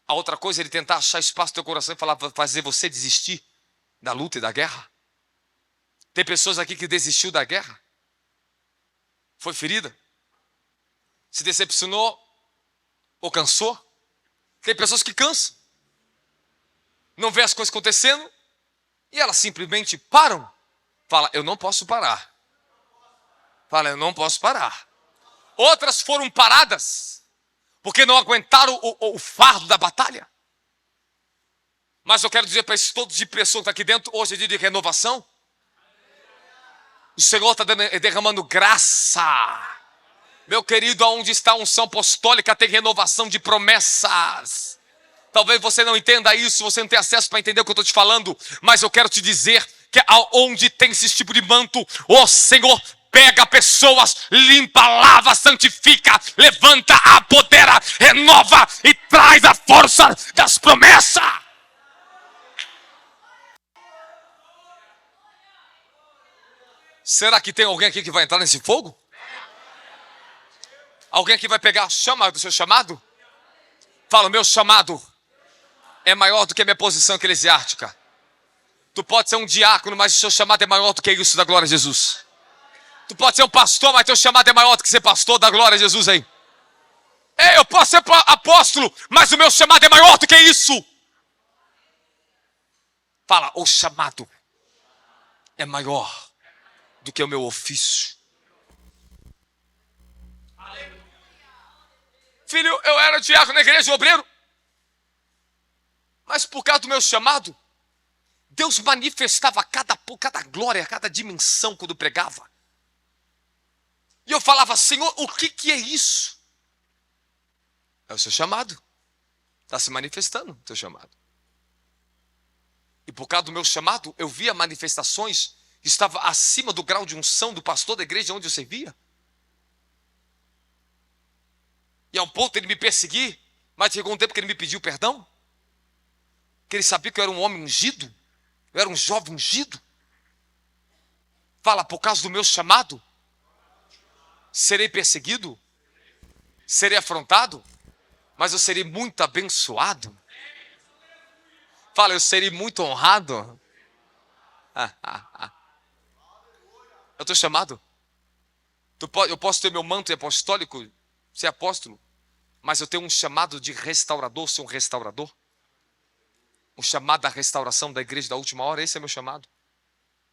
[SPEAKER 1] A outra coisa é ele tentar achar espaço no teu coração e fazer você desistir da luta e da guerra. Tem pessoas aqui que desistiu da guerra. Foi ferida. Se decepcionou ou cansou. Tem pessoas que cansam. Não vê as coisas acontecendo. E elas simplesmente param. Fala, eu não posso parar. Fala, eu não posso parar. Outras foram paradas. Porque não aguentaram o fardo da batalha. Mas eu quero dizer para esses todos de pessoas que estão aqui dentro. Hoje é dia de renovação. O Senhor está derramando graça. Meu querido, aonde está a unção apostólica tem renovação de promessas. Talvez você não entenda isso, você não tenha acesso para entender o que eu estou te falando. Mas eu quero te dizer que aonde tem esse tipo de manto, o Senhor pega pessoas, limpa, lava, santifica, levanta, apodera, renova e traz a força das promessas. Será que tem alguém aqui que vai entrar nesse fogo? Alguém aqui vai pegar a chama do seu chamado? Fala, o meu chamado é maior do que a minha posição eclesiástica. Tu pode ser um diácono, mas o seu chamado é maior do que isso, da glória a Jesus. Tu pode ser um pastor, mas teu chamado é maior do que ser pastor, da glória a Jesus aí. Ei, eu posso ser apóstolo, mas o meu chamado é maior do que isso. Fala, o chamado é maior do que o meu ofício. Filho, eu era diácono na igreja, obreiro. Mas por causa do meu chamado, Deus manifestava cada glória, cada dimensão quando pregava. E eu falava, Senhor, o que é isso? É o seu chamado. Está se manifestando o teu chamado. E por causa do meu chamado, eu via manifestações que estavam acima do grau de unção do pastor da igreja onde eu servia. E a um ponto ele me perseguir, mas chegou um tempo que ele me pediu perdão. Que ele sabia que eu era um homem ungido. Eu era um jovem ungido. Fala, por causa do meu chamado, serei perseguido, serei afrontado, mas eu serei muito abençoado. Fala, eu serei muito honrado. É o teu chamado. Eu posso ter meu manto apostólico, ser apóstolo, mas eu tenho um chamado de restaurador, ser um restaurador. Um chamado da restauração da igreja da última hora, esse é meu chamado.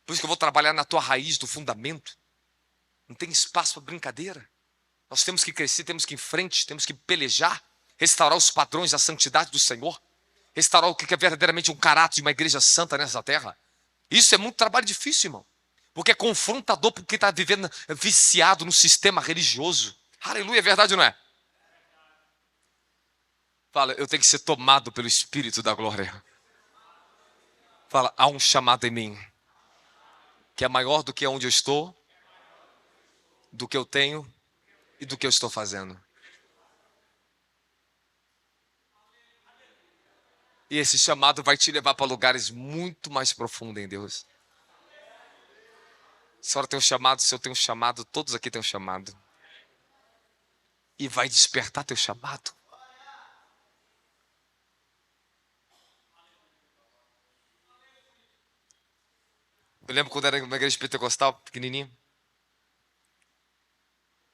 [SPEAKER 1] Por isso que eu vou trabalhar na tua raiz, do fundamento. Não tem espaço para brincadeira. Nós temos que crescer, temos que ir em frente, temos que pelejar, restaurar os padrões da santidade do Senhor, restaurar o que é verdadeiramente um caráter de uma igreja santa nessa terra. Isso é muito trabalho difícil, irmão. Porque é confrontador porque está vivendo viciado no sistema religioso. Aleluia, é verdade ou não é? Fala, eu tenho que ser tomado pelo Espírito da glória. Fala, há um chamado em mim, que é maior do que onde eu estou, do que eu tenho e do que eu estou fazendo. E esse chamado vai te levar para lugares muito mais profundos em Deus. A senhora tem um chamado, se eu tenho um chamado, todos aqui têm um chamado. E vai despertar teu chamado. Eu lembro quando era uma igreja pentecostal, pequenininha.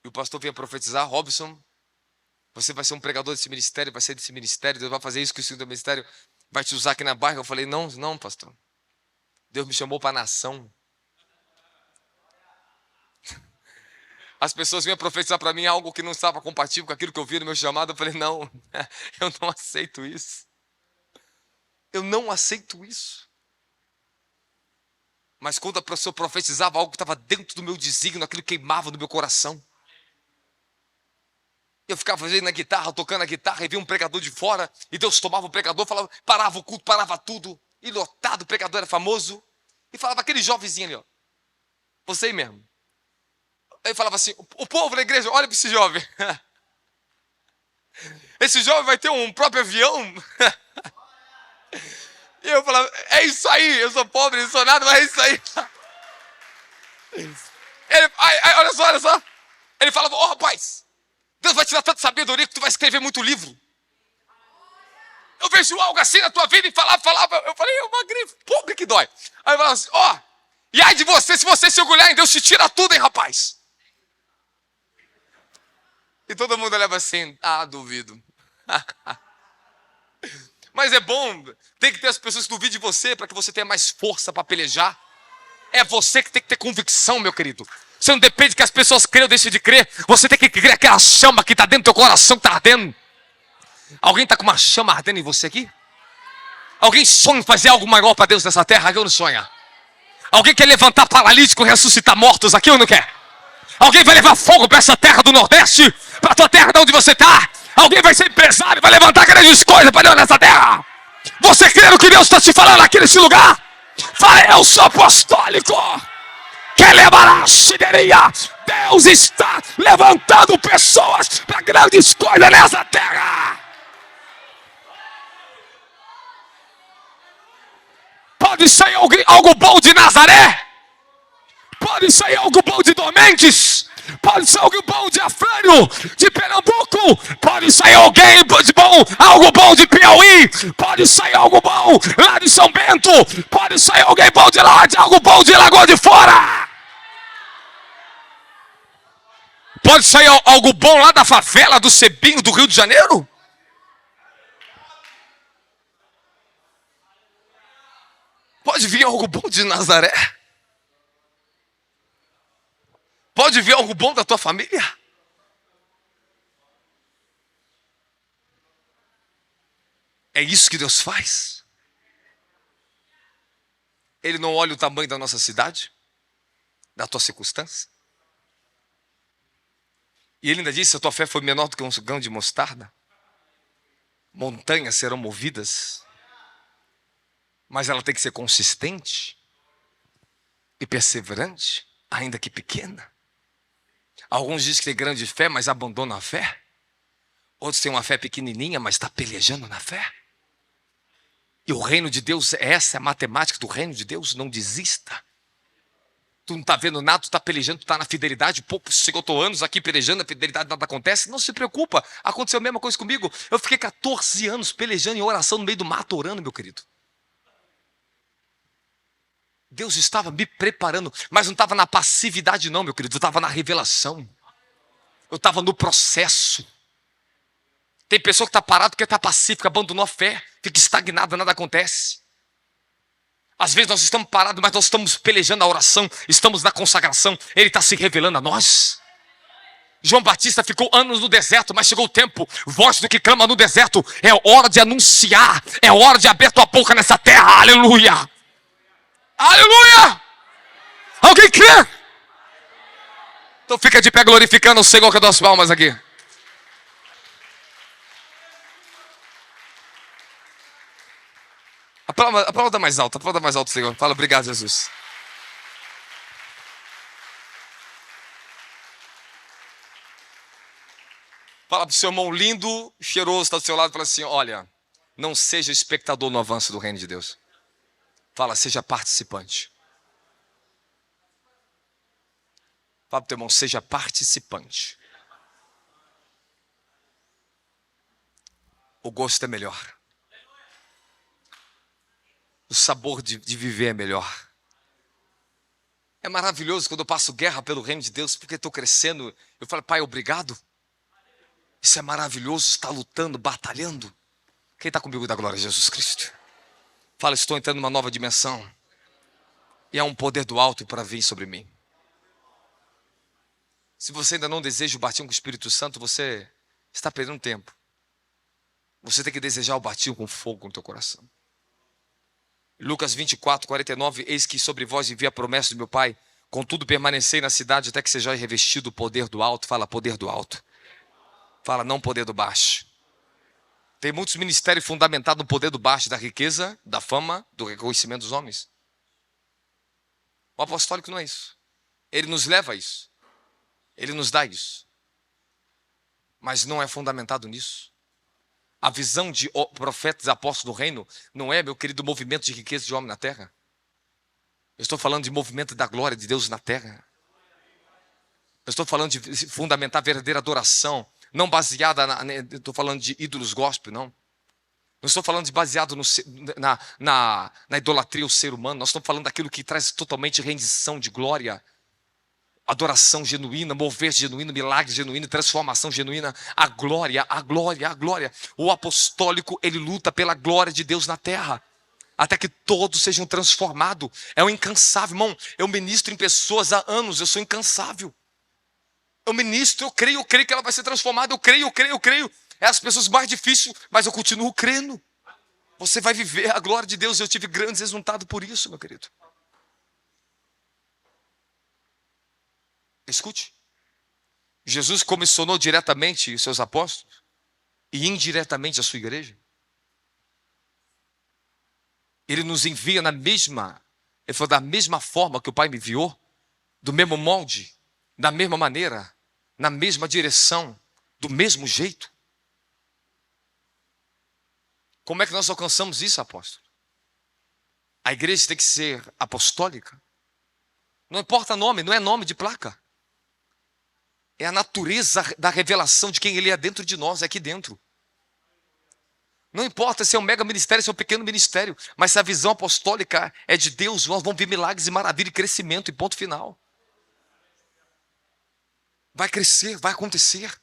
[SPEAKER 1] E o pastor vinha profetizar, Robson, você vai ser um pregador desse ministério, vai ser desse ministério, Deus vai fazer isso com o do ministério, vai te usar aqui na barca. Eu falei, não, não, pastor. Deus me chamou para a nação. As pessoas vinham profetizar para mim algo que não estava compatível com aquilo que eu vi no meu chamado. Eu falei, não, eu não aceito isso. Eu não aceito isso. Mas quando a pessoa profetizava algo que estava dentro do meu desígnio, aquilo queimava no meu coração. Eu ficava fazendo na guitarra, tocando a guitarra, e via um pregador de fora, e Deus tomava o pregador, falava, parava o culto, parava tudo, e lotado, o pregador era famoso, e falava aquele jovenzinho ali, ó, você aí mesmo. Aí falava assim, o povo da igreja, olha para esse jovem. Esse jovem vai ter um próprio avião. E eu falava, é isso aí, eu sou pobre, não sou nada, mas é isso aí. Olha só. Ele falava, rapaz, Deus vai te dar tanta sabedoria que tu vai escrever muito livro. Eu vejo algo assim na tua vida e falava. Eu falei, é uma grife, pobre que dói. Aí eu falava assim, e ai de você, se você se orgulhar em Deus, te tira tudo, hein, rapaz. E todo mundo olhava assim, duvido. Mas é bom, tem que ter as pessoas que duvidem de você para que você tenha mais força para pelejar. É você que tem que ter convicção, meu querido. Você não depende que as pessoas creiam ou deixem de crer. Você tem que crer aquela chama que está dentro do teu coração, que está ardendo. Alguém está com uma chama ardendo em você aqui? Alguém sonha em fazer algo maior para Deus nessa terra? Aqui ou não sonha? Alguém quer levantar paralítico, ressuscitar mortos aqui ou não quer? Alguém vai levar fogo para essa terra do Nordeste? Para a tua terra de onde você está? Alguém vai ser empresário, vai levantar grandes coisas para Deus nessa terra? Você crê no que Deus está te falando aqui nesse lugar? Fala, eu sou apostólico. Que levará a sideria. Deus está levantando pessoas para grandes coisas nessa terra. Pode sair algo bom de Nazaré. Pode sair algo bom de Dormentes. Pode sair algo bom de Afrânio, de Pernambuco. Pode sair algo bom de Piauí. Pode sair algo bom lá de São Bento. Pode sair alguém bom de lá, algo bom de Lagoa de Fora. Pode sair algo bom lá da favela do Cebinho do Rio de Janeiro. Pode vir algo bom de Nazaré. Pode vir algo bom da tua família. É isso que Deus faz. Ele não olha o tamanho da nossa cidade, da tua circunstância. E ele ainda disse, a tua fé foi menor do que um grão de mostarda. Montanhas serão movidas. Mas ela tem que ser consistente e perseverante, ainda que pequena. Alguns dizem que tem grande fé, mas abandonam a fé. Outros têm uma fé pequenininha, mas está pelejando na fé. E o reino de Deus, essa é a matemática do reino de Deus, não desista. Tu não está vendo nada, tu está pelejando, tu está na fidelidade. Pô, Senhor, eu estou anos aqui pelejando, a fidelidade nada acontece. Não se preocupa, aconteceu a mesma coisa comigo. Eu fiquei 14 anos pelejando em oração no meio do mato, orando, meu querido. Deus estava me preparando, mas não estava na passividade não, meu querido. Eu estava na revelação. Eu estava no processo. Tem pessoa que está parada porque está pacífica, abandonou a fé, fica estagnada, nada acontece. Às vezes nós estamos parados, mas nós estamos pelejando a oração, estamos na consagração. Ele está se revelando a nós. João Batista ficou anos no deserto, mas chegou o tempo, voz do que clama no deserto, é hora de anunciar, é hora de abrir tua boca nessa terra, aleluia, aleluia, alguém crê? Então fica de pé glorificando o Senhor com as tuas palmas aqui. Aplauda mais alto, Senhor, fala obrigado, Jesus. Fala pro seu irmão lindo, cheiroso, está do seu lado, fala assim, olha, não seja espectador no avanço do reino de Deus. Fala, seja participante. Fala pro teu irmão, seja participante. O gosto é melhor. O sabor de viver é melhor. É maravilhoso quando eu passo guerra pelo reino de Deus, porque estou crescendo. Eu falo, pai, obrigado. Isso é maravilhoso, estar lutando, batalhando. Quem está comigo da glória de Jesus Cristo? Fala, estou entrando numa nova dimensão. E há um poder do alto para vir sobre mim. Se você ainda não deseja o batismo com o Espírito Santo, você está perdendo tempo. Você tem que desejar o batismo com fogo no teu coração. Lucas 24, 49, eis que sobre vós envia a promessa do meu Pai, contudo permanecei na cidade até que sejais revestido do poder do alto. Fala, poder do alto. Fala, não poder do baixo. Tem muitos ministérios fundamentados no poder do baixo, da riqueza, da fama, do reconhecimento dos homens. O apostólico não é isso. Ele nos leva a isso. Ele nos dá isso. Mas não é fundamentado nisso. A visão de profetas e apóstolos do reino não é, meu querido, movimento de riqueza de homem na terra. Eu estou falando de movimento da glória de Deus na terra. Eu estou falando de fundamentar a verdadeira adoração, não baseada estou falando de ídolos gospel, não. Não estou falando de baseado na idolatria ao ser humano. Nós estamos falando daquilo que traz totalmente rendição de glória, adoração genuína, mover genuíno, milagre genuíno, transformação genuína, a glória, a glória, a glória. O apostólico, ele luta pela glória de Deus na terra, até que todos sejam transformados. É um incansável, irmão. Eu ministro em pessoas há anos, eu sou incansável. Eu ministro, eu creio que ela vai ser transformada, eu creio. É as pessoas mais difíceis, mas eu continuo crendo. Você vai viver a glória de Deus. Eu tive grandes resultados por isso, meu querido. Escute. Jesus comissionou diretamente os seus apóstolos e indiretamente a sua igreja. Ele nos envia ele falou, da mesma forma que o Pai me enviou, do mesmo molde, da mesma maneira, na mesma direção, do mesmo jeito. Como é que nós alcançamos isso, apóstolo? A igreja tem que ser apostólica. Não importa nome, não é nome de placa. É a natureza da revelação de quem Ele é dentro de nós, é aqui dentro. Não importa se é um mega ministério, se é um pequeno ministério, mas se a visão apostólica é de Deus, nós vamos ver milagres e maravilha e crescimento e ponto final. Vai crescer, vai acontecer.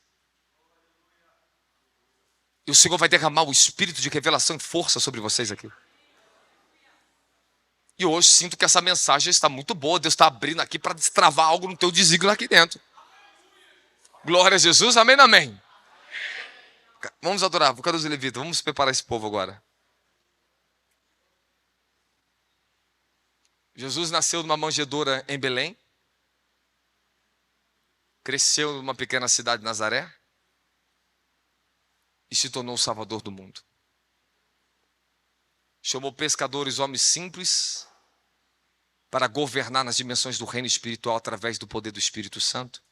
[SPEAKER 1] E o Senhor vai derramar o espírito de revelação e força sobre vocês aqui. E hoje sinto que essa mensagem está muito boa. Deus está abrindo aqui para destravar algo no teu desígnio aqui dentro. Glória a Jesus, amém, amém. Vamos adorar, cadê os levitas? Vamos preparar esse povo agora. Jesus nasceu numa manjedoura em Belém. Cresceu numa pequena cidade de Nazaré. E se tornou o Salvador do mundo. Chamou pescadores, homens simples, para governar nas dimensões do reino espiritual através do poder do Espírito Santo.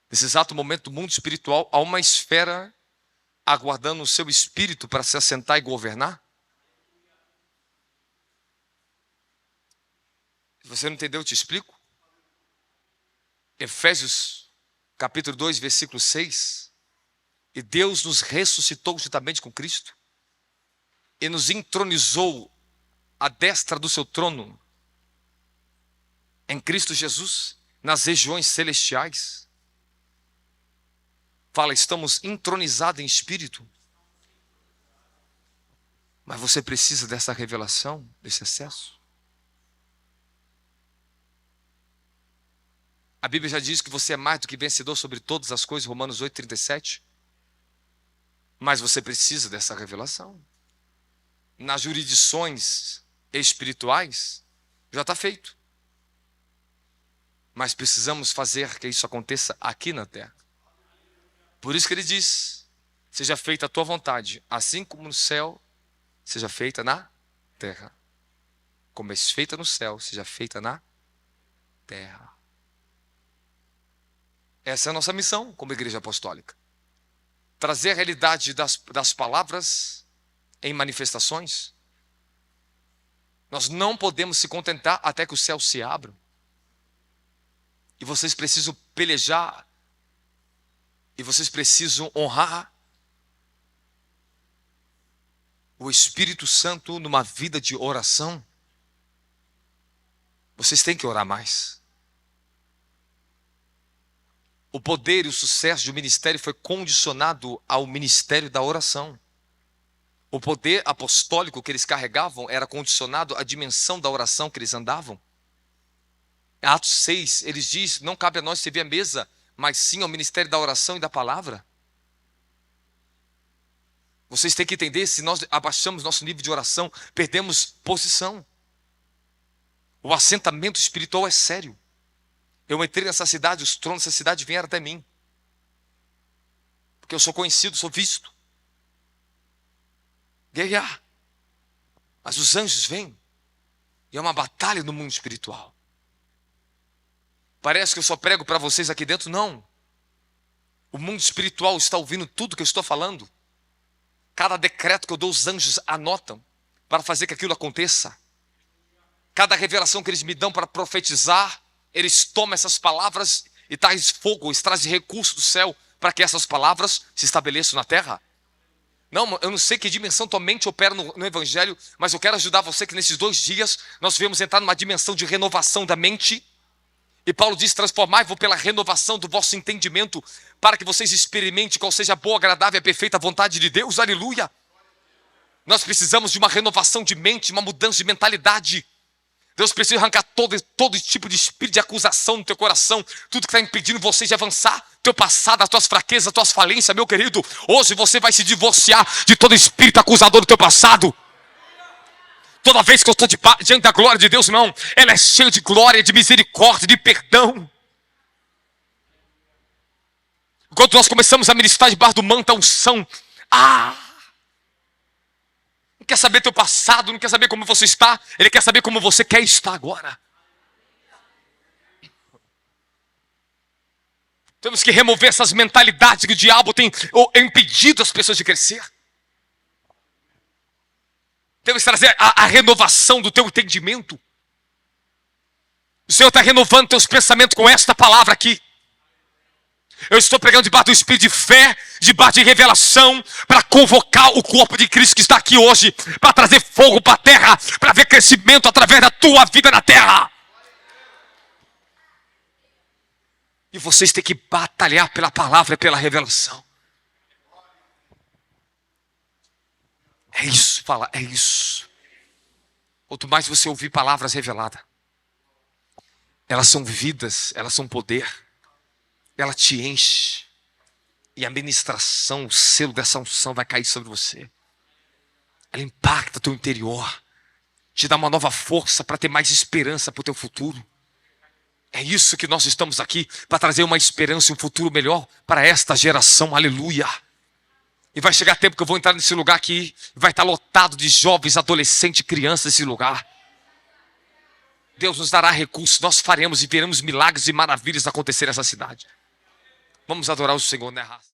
[SPEAKER 1] Nesse exato momento do mundo espiritual, há uma esfera aguardando o seu espírito para se assentar e governar. Se você não entendeu, eu te explico. Efésios capítulo 2, versículo 6. E Deus nos ressuscitou juntamente com Cristo e nos entronizou à destra do seu trono em Cristo Jesus, nas regiões celestiais. Fala, estamos entronizados em espírito. Mas você precisa dessa revelação, desse acesso. A Bíblia já diz que você é mais do que vencedor sobre todas as coisas, Romanos 8,37. Mas você precisa dessa revelação. Nas jurisdições espirituais, já está feito. Mas precisamos fazer que isso aconteça aqui na terra. Por isso que ele diz: seja feita a tua vontade, assim como no céu, seja feita na terra. Como é feita no céu, seja feita na terra. Essa é a nossa missão como igreja apostólica. Trazer a realidade das palavras em manifestações. Nós não podemos se contentar até que os céus se abram. E vocês precisam pelejar. E vocês precisam honrar o Espírito Santo numa vida de oração. Vocês têm que orar mais. O poder e o sucesso do ministério foi condicionado ao ministério da oração. O poder apostólico que eles carregavam era condicionado à dimensão da oração que eles andavam. Em Atos 6, eles dizem: não cabe a nós servir a mesa, mas sim ao ministério da oração e da palavra. Vocês têm que entender, se nós abaixamos nosso nível de oração, perdemos posição. O assentamento espiritual é sério. Eu entrei nessa cidade, os tronos dessa cidade vieram até mim. Porque eu sou conhecido, sou visto. Guerrear. Mas os anjos vêm. E é uma batalha no mundo espiritual. Parece que eu só prego para vocês aqui dentro, não. O mundo espiritual está ouvindo tudo que eu estou falando. Cada decreto que eu dou, os anjos anotam para fazer que aquilo aconteça. Cada revelação que eles me dão para profetizar, eles tomam essas palavras e trazem fogo, eles trazem recurso do céu para que essas palavras se estabeleçam na terra. Não, eu não sei que dimensão tua mente opera no Evangelho, mas eu quero ajudar você que nesses 2 dias nós devemos entrar numa dimensão de renovação da mente. E Paulo diz: transformai-vos pela renovação do vosso entendimento, para que vocês experimentem qual seja a boa, agradável e perfeita vontade de Deus. Aleluia! Nós precisamos de uma renovação de mente, uma mudança de mentalidade. Deus precisa arrancar todo tipo de espírito de acusação no teu coração, tudo que está impedindo você de avançar, teu passado, as tuas fraquezas, as tuas falências, meu querido. Hoje você vai se divorciar de todo espírito acusador do teu passado. Toda vez que eu estou diante da glória de Deus, irmão, ela é cheia de glória, de misericórdia, de perdão. Quando nós começamos a ministrar debaixo do manto da unção, não quer saber teu passado, não quer saber como você está, ele quer saber como você quer estar agora. Temos que remover essas mentalidades que o diabo tem impedido as pessoas de crescer. Temos que trazer a renovação do teu entendimento. O Senhor está renovando teus pensamentos com esta palavra aqui. Eu estou pregando debaixo do espírito de fé, debaixo de revelação, para convocar o corpo de Cristo que está aqui hoje, para trazer fogo para a terra, para ver crescimento através da tua vida na terra. E vocês têm que batalhar pela palavra e pela revelação. É isso, fala, é isso. Quanto mais você ouvir palavras reveladas, elas são vidas, elas são poder. Ela te enche. E a ministração, o selo dessa unção vai cair sobre você. Ela impacta teu interior. Te dá uma nova força para ter mais esperança para o teu futuro. É isso que nós estamos aqui, para trazer uma esperança e um futuro melhor para esta geração. Aleluia. E vai chegar tempo que eu vou entrar nesse lugar aqui, vai estar lotado de jovens, adolescentes, crianças nesse lugar. Deus nos dará recursos, nós faremos e veremos milagres e maravilhas acontecer nessa cidade. Vamos adorar o Senhor, né, raça?